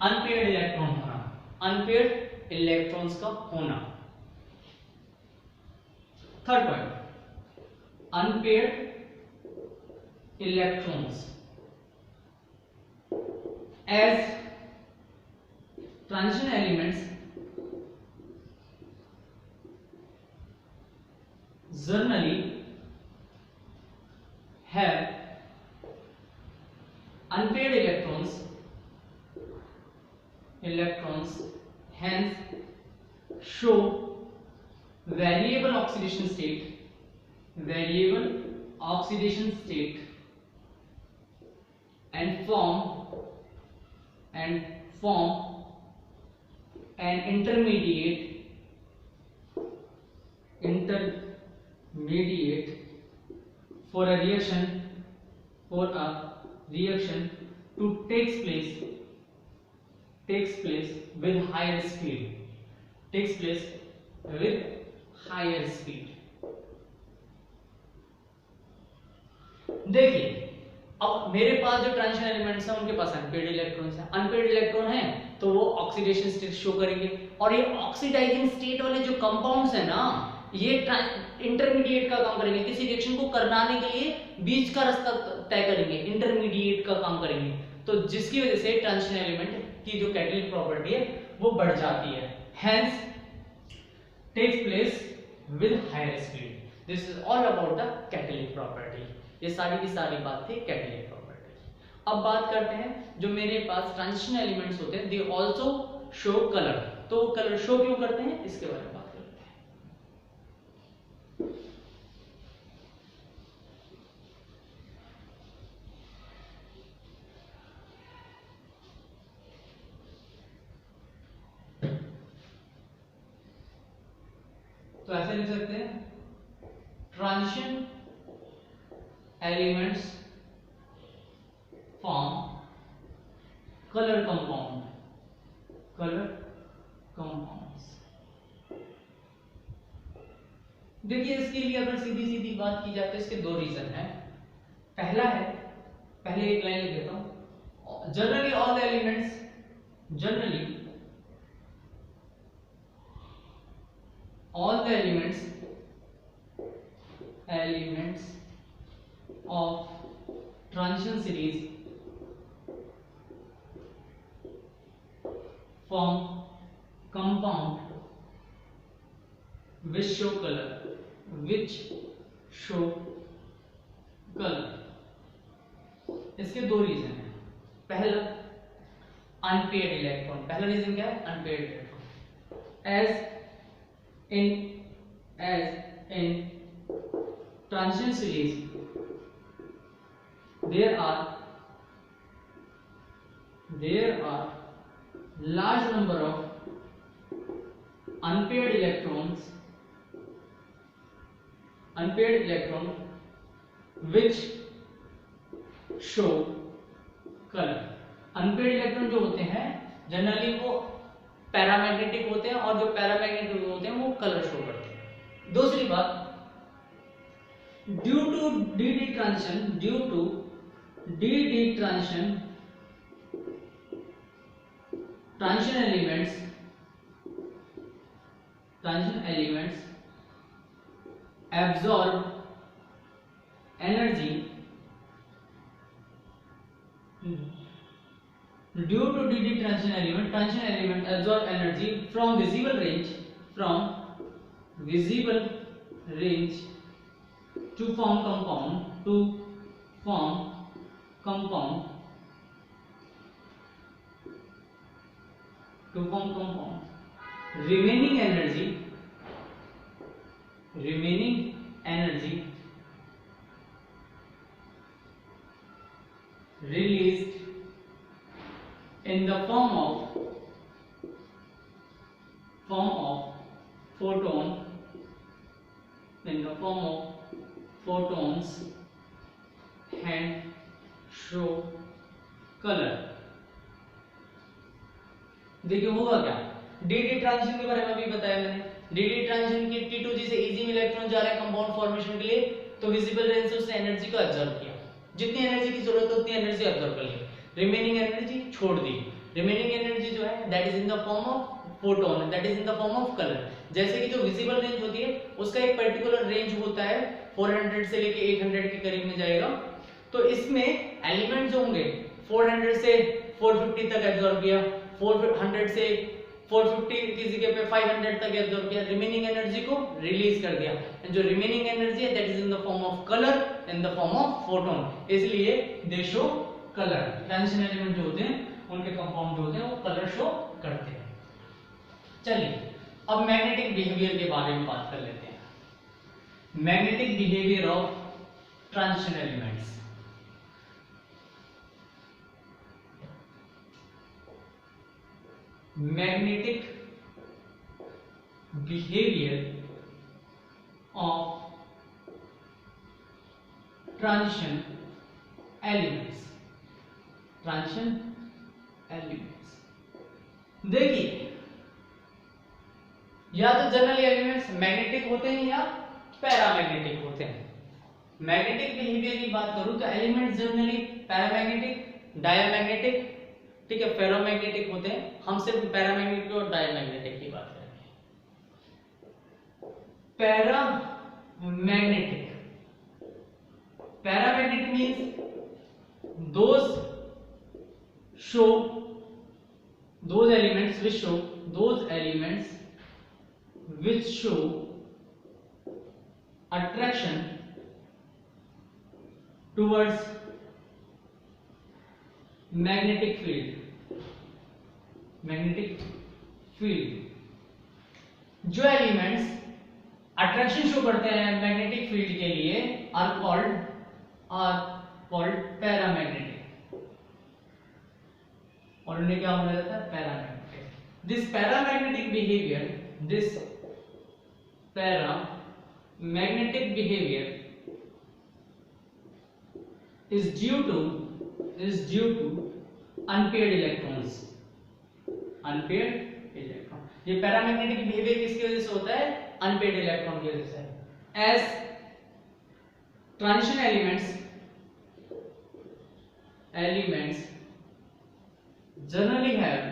अनपेयर्ड इलेक्ट्रॉन होना, अनपेयर्ड इलेक्ट्रॉन्स का होना। Third point, unpaired electrons as transition elements generally have unpaired electrons hence show variable oxidation state and form an intermediate for a reaction to takes place with higher speed, देखिए अब मेरे पास जो ट्रांजिशन एलिमेंट्स हैं उनके पास अनपेयर्ड इलेक्ट्रॉन्स हैं, अनपेयर्ड इलेक्ट्रॉन हैं तो वो ऑक्सीडेशन स्टेट शो करेंगे, और ये ऑक्सीडाइजिंग स्टेट वाले जो कंपाउंड्स हैं ना ये इंटरमीडिएट का काम करेंगे, किसी रिएक्शन को करवाने के लिए बीच का रास्ता तय करेंगे, इंटरमीडिएट का काम करेंगे, तो जिसकी वजह से ट्रांजिशन एलिमेंट की जो कैटालिटिक प्रॉपर्टी है वो बढ़ जाती है, hence takes place with higher speed. This is all about the catalytic property. ये सारी की सारी बात थी कैटालिटिक प्रॉपर्टी। अब बात करते हैं जो मेरे पास ट्रांजिशन एलिमेंट्स होते हैं, दे आल्सो शो कलर, तो कलर शो क्यों करते हैं इसके बारे में बात करते हैं। तो ऐसे लिख सकते हैं, transition elements form color compounds। देखिए इसके लिए अगर सीधी बात की जाए तो इसके दो रीजन है। पहला है, पहले एक लाइन लिख देता हूं, generally all the elements of transition series form compound which show color। इसके दो रीजन हैं। पहला अनपेयर्ड इलेक्ट्रॉन, पहला रीजन क्या है? Unpaired electron. as in transition series there are large number of unpaired electrons which show color। Unpaired electron जो होते हैं जनरली वो पैरामैग्नेटिक होते हैं, और जो पैरामैग्नेटिक होते हैं वो कलर शो करते हैं। दूसरी बात, due to the transition transition elements absorb energy due to DD transition element absorb energy from visible range to form compound to form compound. Remaining energy released in the form of photons and show color. देखिए होगा क्या, डी ट्रांजिशन के बारे में भी बताया मैंने। डी ट्रांजिशन की T2G से इजी में इलेक्ट्रॉन जा रहा है कंपाउंड फॉर्मेशन के लिए, तो विजिबल रेंज से उसने एनर्जी को ऑब्जर्व किया, जितनी एनर्जी की जरूरत है उतनी एनर्जी ऑब्जर्व कर ली, रिमेनिंग एनर्जी छोड़ दी। रिमेनिंग एनर्जी जो है that is in the form of photon, that is in the form of colour. जैसे कि जो विजिबल रेंज होती है उसका एक पर्टिकुलर रेंज होता है, 400 से लेके 800 के करीब में जाएगा। तो इसमें एलिमेंट जो होंगे 400 से 450 तक एब्जॉर्ब किया, 400 से 450 की जगह पे 500 तक एब्जॉर्ब किया, रिमेनिंग एनर्जी को रिलीज कर दिया। जो रिमेनिंग एनर्जी है that is in the form of colour, in the form of photon, इसलिए they show colour. Transition element जो होते हैं उनके कंपाउंड जो होते हैं वो कलर शो करते हैं। चलिए अब मैग्नेटिक बिहेवियर के बारे में बात कर लेते हैं। Magnetic behaviour of transition elements. Magnetic behavior of transition elements. देखिए या तो जनरल एलिमेंट्स मैग्नेटिक होते हैं या पैरामैग्नेटिक होते हैं। मैग्नेटिक बिहेवियर की बात करूं तो एलिमेंट्स जनरली पैरामैग्नेटिक, डायमैग्नेटिक, ठीक है, फेरोमैग्नेटिक होते हैं। हम सिर्फ पैरामैग्नेटिक और डायमैग्नेटिक की बात करेंगे। Paramagnetic means those elements which show attraction towards magnetic field. जो एलिमेंट्स अट्रैक्शन शो करते हैं मैग्नेटिक फील्ड के लिए आर कॉल्ड पैरामैग्नेटिक, और उन्हें क्या बोला जाता है, paramagnetic. This paramagnetic behaviour is due to unpaired electrons। ये पैरामैग्नेटिक बिहेवियर किसकी वजह से होता है, अनपेयर्ड इलेक्ट्रॉन की वजह से। As transition elements generally have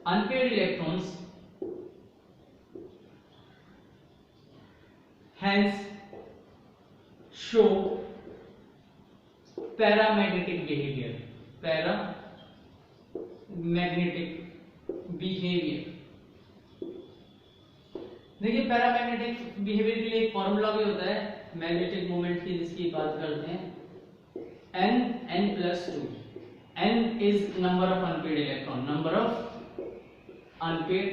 unpaired electrons, hence show paramagnetic behavior। देखिए पैरामैग्नेटिक बिहेवियर के लिए एक फॉर्मूला भी होता है मैग्नेटिक मोमेंट की, जिसकी बात करते हैं n+2। n is number of unpaired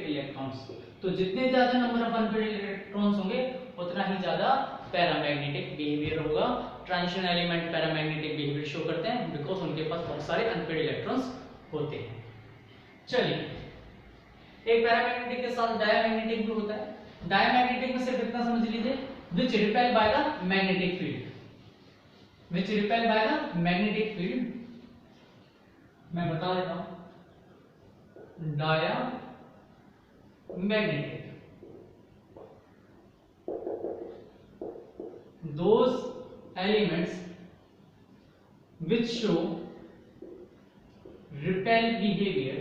electrons. तो जितने ज्यादा नंबर ऑफ अनपेयर्ड इलेक्ट्रॉन्स होंगे उतना ही ज्यादा पैरामैग्नेटिक बिहेवियर होगा। Transition element paramagnetic behaviour show करते हैं बिकॉज उनके पास बहुत सारे अनपेयर्ड इलेक्ट्रॉन्स होते हैं। चलिए एक पैरामैग्नेटिक के साथ डायमैग्नेटिक भी होता है। डायमैग्नेटिक में सिर्फ इतना समझ लीजिए, which repel by the magnetic field। मैं बता देता हूं, diamagnetic those elements which show repel behavior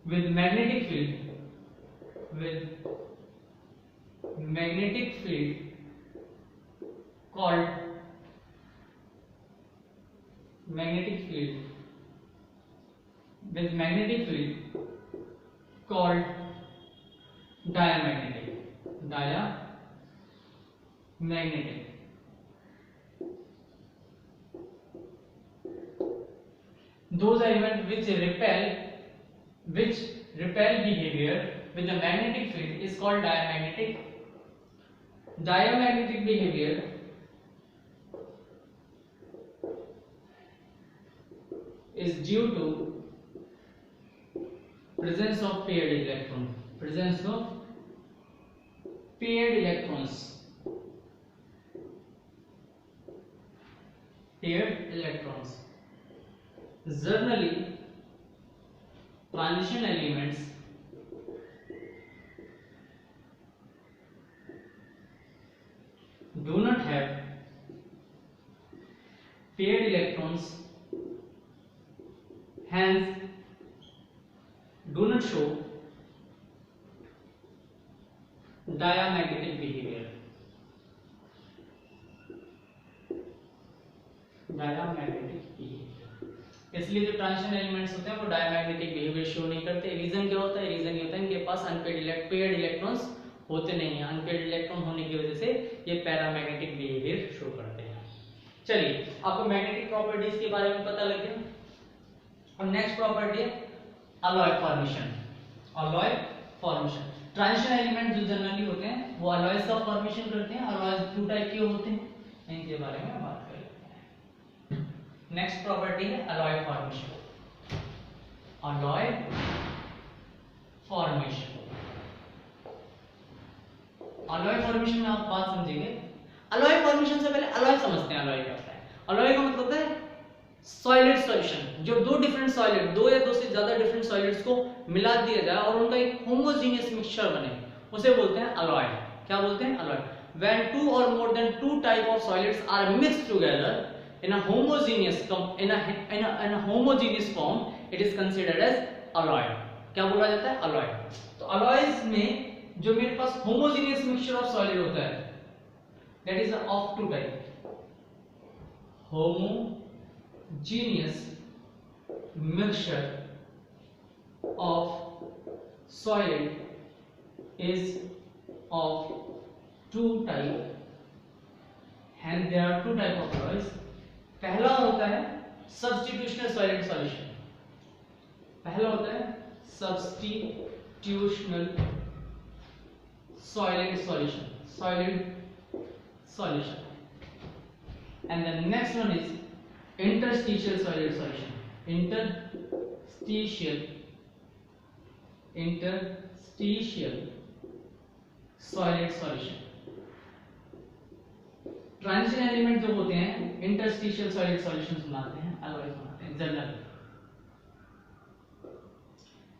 with magnetic field called diamagnetic। those elements which repel behavior with the magnetic field is called diamagnetic. Diamagnetic behavior is due to presence of paired electron. Presence of paired electrons. Paired electrons. Generally, transition elements do not have paired electrons, hence do not show diamagnetic behavior. Diamagnetic behavior. इसलिए जो ट्रांजिशन एलिमेंट्स होते हैं वो डायमैग्नेटिक बिहेवियर शो नहीं करते। रीजन क्या होता है? रीजन ये होता है इनके पास पेयर्ड इलेक्ट्रॉन्स होते नहीं हैं। अनपेयर्ड इलेक्ट्रॉन होने की वजह से ये पैरामैग्नेटिक बिहेवियर शो करते हैं। चलिए, आपको मैग्नेटिक प्रॉपर्टीज के बारे में पता लग गया। और नेक्स्ट प्रॉपर्टी है alloy formation. Alloy formation, transition element जो जनरली होते हैं वो अलॉयज का फॉर्मेशन करते हैं। अलॉयज टू टाइप के होते हैं, इनके बारे में बात कर लेते हैं। नेक्स्ट प्रॉपर्टी है alloy formation. Alloy formation, alloy formation में आप बात समझेंगे। अलॉय फॉर्मेशन से पहले अलॉय समझते हैं। अलॉय क्या होता है? अलॉय का मतलब है सॉलिड सॉल्यूशन। जो दो डिफरेंट सॉलिड, दो या दो से ज्यादा डिफरेंट सॉलिड्स को मिला दिया जाए और उनका एक होमोजेनियस मिक्सचर बने, उसे बोलते हैं अलॉय। क्या बोलते हैं? Alloy. When two or more than two type of solids are mixed together in a homogeneous form, it is considered as alloy. क्या बोला जाता है? अलॉय। तो अलॉयज में जो मेरे पास होमोजेनियस मिक्सचर ऑफ सॉलिड होता है, that is of two type. Homogeneous mixture of solid is of two type, and there are two type of alloys. पहला होता है substitutional solid solution। पहला होता है substitutional solid solution, and the next one is interstitial solid solution। interstitial solid solution। Transition element जो होते हैं इंटरस्टिशियल सॉलिड सॉल्यूशंस बनाते हैं, अलॉयज बनाते हैं जनरल।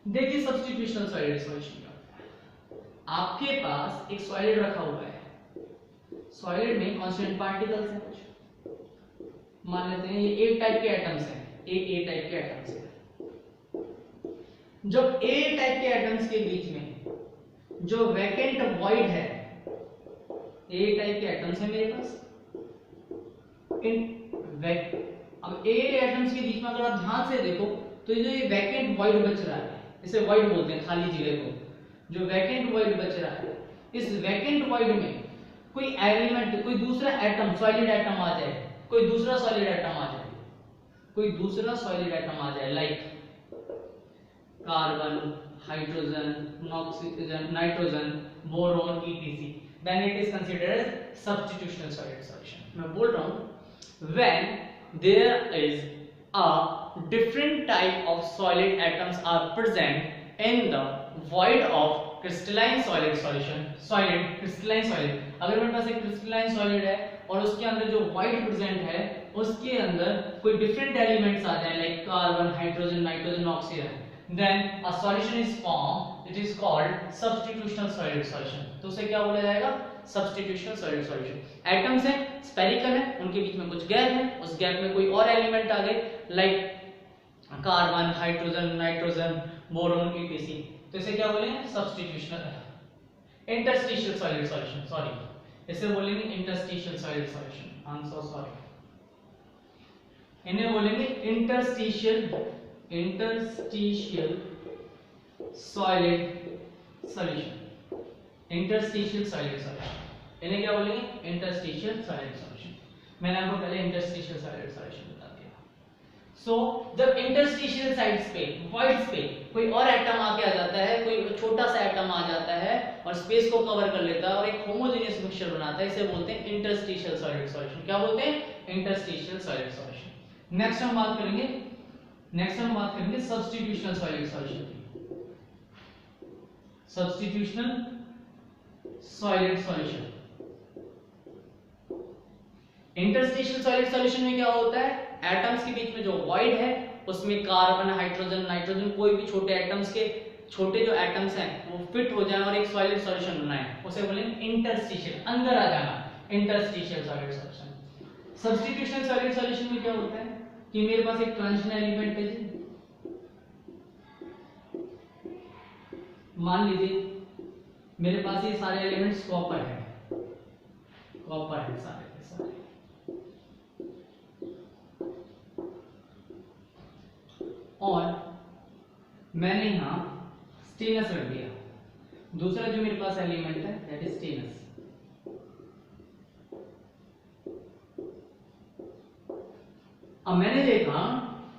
देखिए सब्स्टिट्यूशनल सॉलिड सॉल्यूशन क्या होता है। आपके पास एक सॉलिड रखा हुआ है, सॉलिड में कांस्टेंट पार्टिकल्स हैं कुछ, मान लेते हैं ये ए टाइप के एटम्स हैं, ए टाइप के एटम्स हैं। जब ए टाइप के एटम्स के बीच में जो वैकेंट वॉइड है, ए टाइप के एटम्स है मेरे पास, अब ए एटम्स के बीच में अगर आप ध्यान से देखो तो ये जो ये वैकेंट वॉइड बच रहा है, इसे वॉइड बोलते हैं, खाली जगह को। जो वैकेंट वॉइड बच रहा है, इस वैकेंट वॉइड में कोई एलिमेंट, कोई दूसरा एटम, सॉलिड एटम आ जाए, कोई दूसरा सॉलिड एटम आ जाए, कोई दूसरा सॉलिड एटम आ जाए, like carbon, hydrogen, oxygen, nitrogen, boron, etc, then it is considered as substitutional solid solution। मैं बोल रहा हूं when there is a different type of solid atoms are present in the void of crystalline solid solution, crystalline solid। अगर मेरे पास एक crystalline solid है और उसके अंदर जो void present है, उसके अंदर कोई different elements आ जाए like carbon, hydrogen, nitrogen, oxygen, then a solution is formed, it is called substitutional solid solution। तो उसे क्या बोला जाएगा? substitutional solid solution। एटम्स हैं, स्फेरिकल है, उनके बीच में कुछ गैप है, उस गैप में कोई और एलिमेंट आ गए like carbon, hydrogen, nitrogen, boron, etc, तो इसे क्या बोलेंगे? substitutional interstitial solid solution, sorry, इसे बोलेंगे interstitial solid solution। I am so sorry, इन्हें बोलेंगे interstitial solid solution। Interstitial solid solution, इन्हें क्या बोलेंगे? Interstitial solid solution. मैंने आपको पहले इंटरस्टिशियल सॉलिड सॉल्यूशन बता दिया। सो जब इंटरस्टिशियल साइड्स पे वॉइड्स पे कोई और एटम आके आ जाता है, कोई छोटा सा एटम आ जाता है और स्पेस को कवर कर लेता है और एक होमोजेनियस मिक्सचर बनाता है, इसे बोलते हैं इंटरस्टिशियल सॉलिड सॉल्यूशन। क्या बोलते हैं? Interstitial solid solution. नेक्स्ट हम बात करेंगे सब्स्टिट्यूशनल सॉलिड सॉल्यूशन की। Substitutional solid solution. Interstitial solid solution में क्या होता है? एटम्स के बीच में जो वॉइड है उसमें कार्बन, हाइड्रोजन, नाइट्रोजन, कोई भी छोटे एटम्स के छोटे जो एटम्स हैं वो फिट हो जाए और एक सॉलिड सॉल्यूशन बनाए, उसे बोलेंगे इंटरस्टिशियल, अंदर आ जाना, interstitial solid solution. Substitutional solid solution में क्या होता है कि मेरे पास एक ट्रांजिशन एलिमेंट है जी, मान लीजिए मेरे पास ये सारे एलिमेंट्स कॉपर है सारे के सारे, और मैंने यहां स्टेनस रख दिया। दूसरा जो मेरे पास एलिमेंट है दैट इज स्टेनस। अब मैंने देखा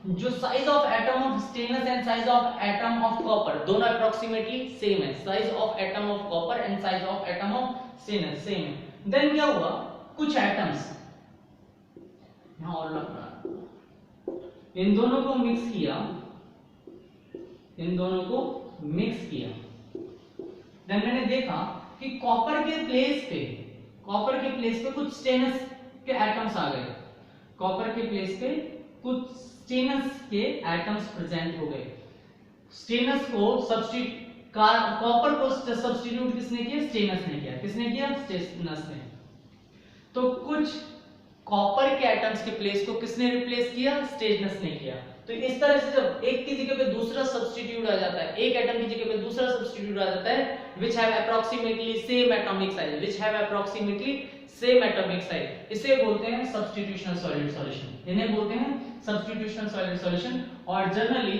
जो size of atom of stannous and size of atom of copper दोनों अप्रोक्सीमेटली सेम है। Size of atom of copper and size of atom of stannous same है। देन क्या हुआ, कुछ एटम्स यहां और लग रहा, इन दोनों को मिक्स किया, देन मैंने देखा कि कॉपर के प्लेस पे कुछ स्टेनस के एटम्स आ गए, कॉपर के प्लेस पे कुछ स्टेनस के एटम्स प्रेजेंट हो गए। स्टेनस को कॉपर को सब्स्टिट्यूट किसने किया? स्टेनस ने किया। किसने किया? स्टेनस ने। तो कुछ कॉपर के एटम्स के प्लेस को किसने रिप्लेस किया? स्टेनस ने किया। तो इस तरह से जब एक की जगह पे दूसरा सब्स्टिट्यूट आ जाता है, एक एटम की जगह पे दूसरा सब्स्टिट्यूट आ जाता है, which have approximately same atomic size, इसे बोलते हैं सब्स्टिट्यूशनल सॉलिड सॉल्यूशन। इन्हें बोलते हैं सब्स्टिट्यूशनल सॉलिड सॉल्यूशन। और जनरली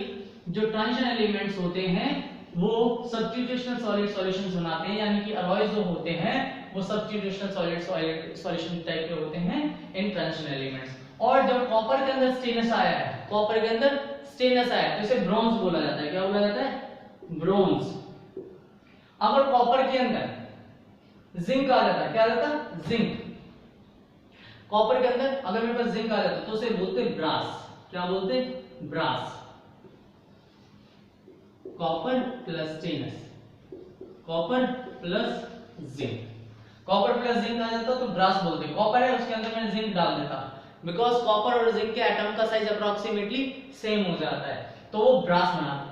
जो ट्रांजिशन एलिमेंट्स होते हैं वो सब्स्टिट्यूशनल सॉलिड सॉल्यूशंस बनाते हैं, यानी कि अलॉयज जो होते हैं वो सब्स्टिट्यूशनल सॉलिड सॉल्यूशन टाइप के होते हैं इन ट्रांजिशन एलिमेंट्स। और जब कॉपर के अंदर स्टेनस आया है तो इसे ब्रोंज बोला जाता है। क्या बोला जाता है? ब्रोंज। अगर कॉपर के अंदर जिंक आ जाता है, क्या आ जाता? जिंक। कॉपर के अंदर अगर मेरे पास जिंक आ जाता तो उसे बोलते ब्रास। क्या बोलते? Brass. Copper plus stannous, copper plus zinc, copper plus zinc आ जाता तो ब्रास बोलते। कॉपर है उसके अंदर मैंने जिंक डाल देता, बिकॉज कॉपर और जिंक के एटम का साइज अप्रोक्सीमेटली सेम हो जाता है तो वो ब्रास बना।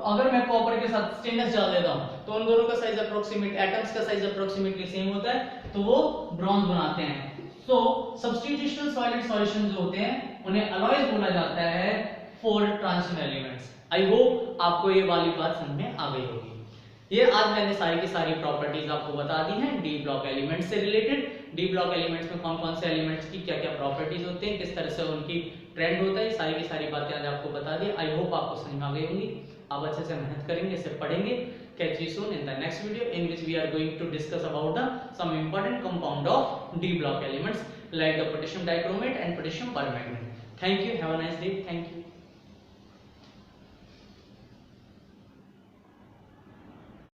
अगर मैं कॉपर के साथ स्टेनस डाल देता हूं तो उन दोनों का साइज अप्रोक्सीमेट, एटम्स का साइज अप्रोक्सीमेटली सेम होता है तो वो ब्रॉन्ज बनाते हैं। सो सब्स्टिट्यूशनल सॉलिड सॉल्यूशन जो होते हैं उन्हें अलॉयज बोला जाता है for transition elements. I hope आपको ये वाली बात समझ में आ गई होगी। ये आज मैंने सारी की सारी प्रॉपर्टीज आपको बता दी हैं डी ब्लॉक एलिमेंट्स से रिलेटेड। डी ब्लॉक एलिमेंट्स में कौन कौन से एलिमेंट्स की क्या क्या प्रॉपर्टीज होते हैं, किस तरह से उनकी ट्रेंड होता है, सारी की सारी बातें आज आपको बता दी। आई होप आपको समझ में आ गई होंगी। आप अच्छे से मेहनत करेंगे, इसे पढ़ेंगे। Catch you soon in the next video in which we are going to discuss about some important compound of D block elements like the potassium dichromate and potassium permanganate. Thank you. Have a nice day. Thank you.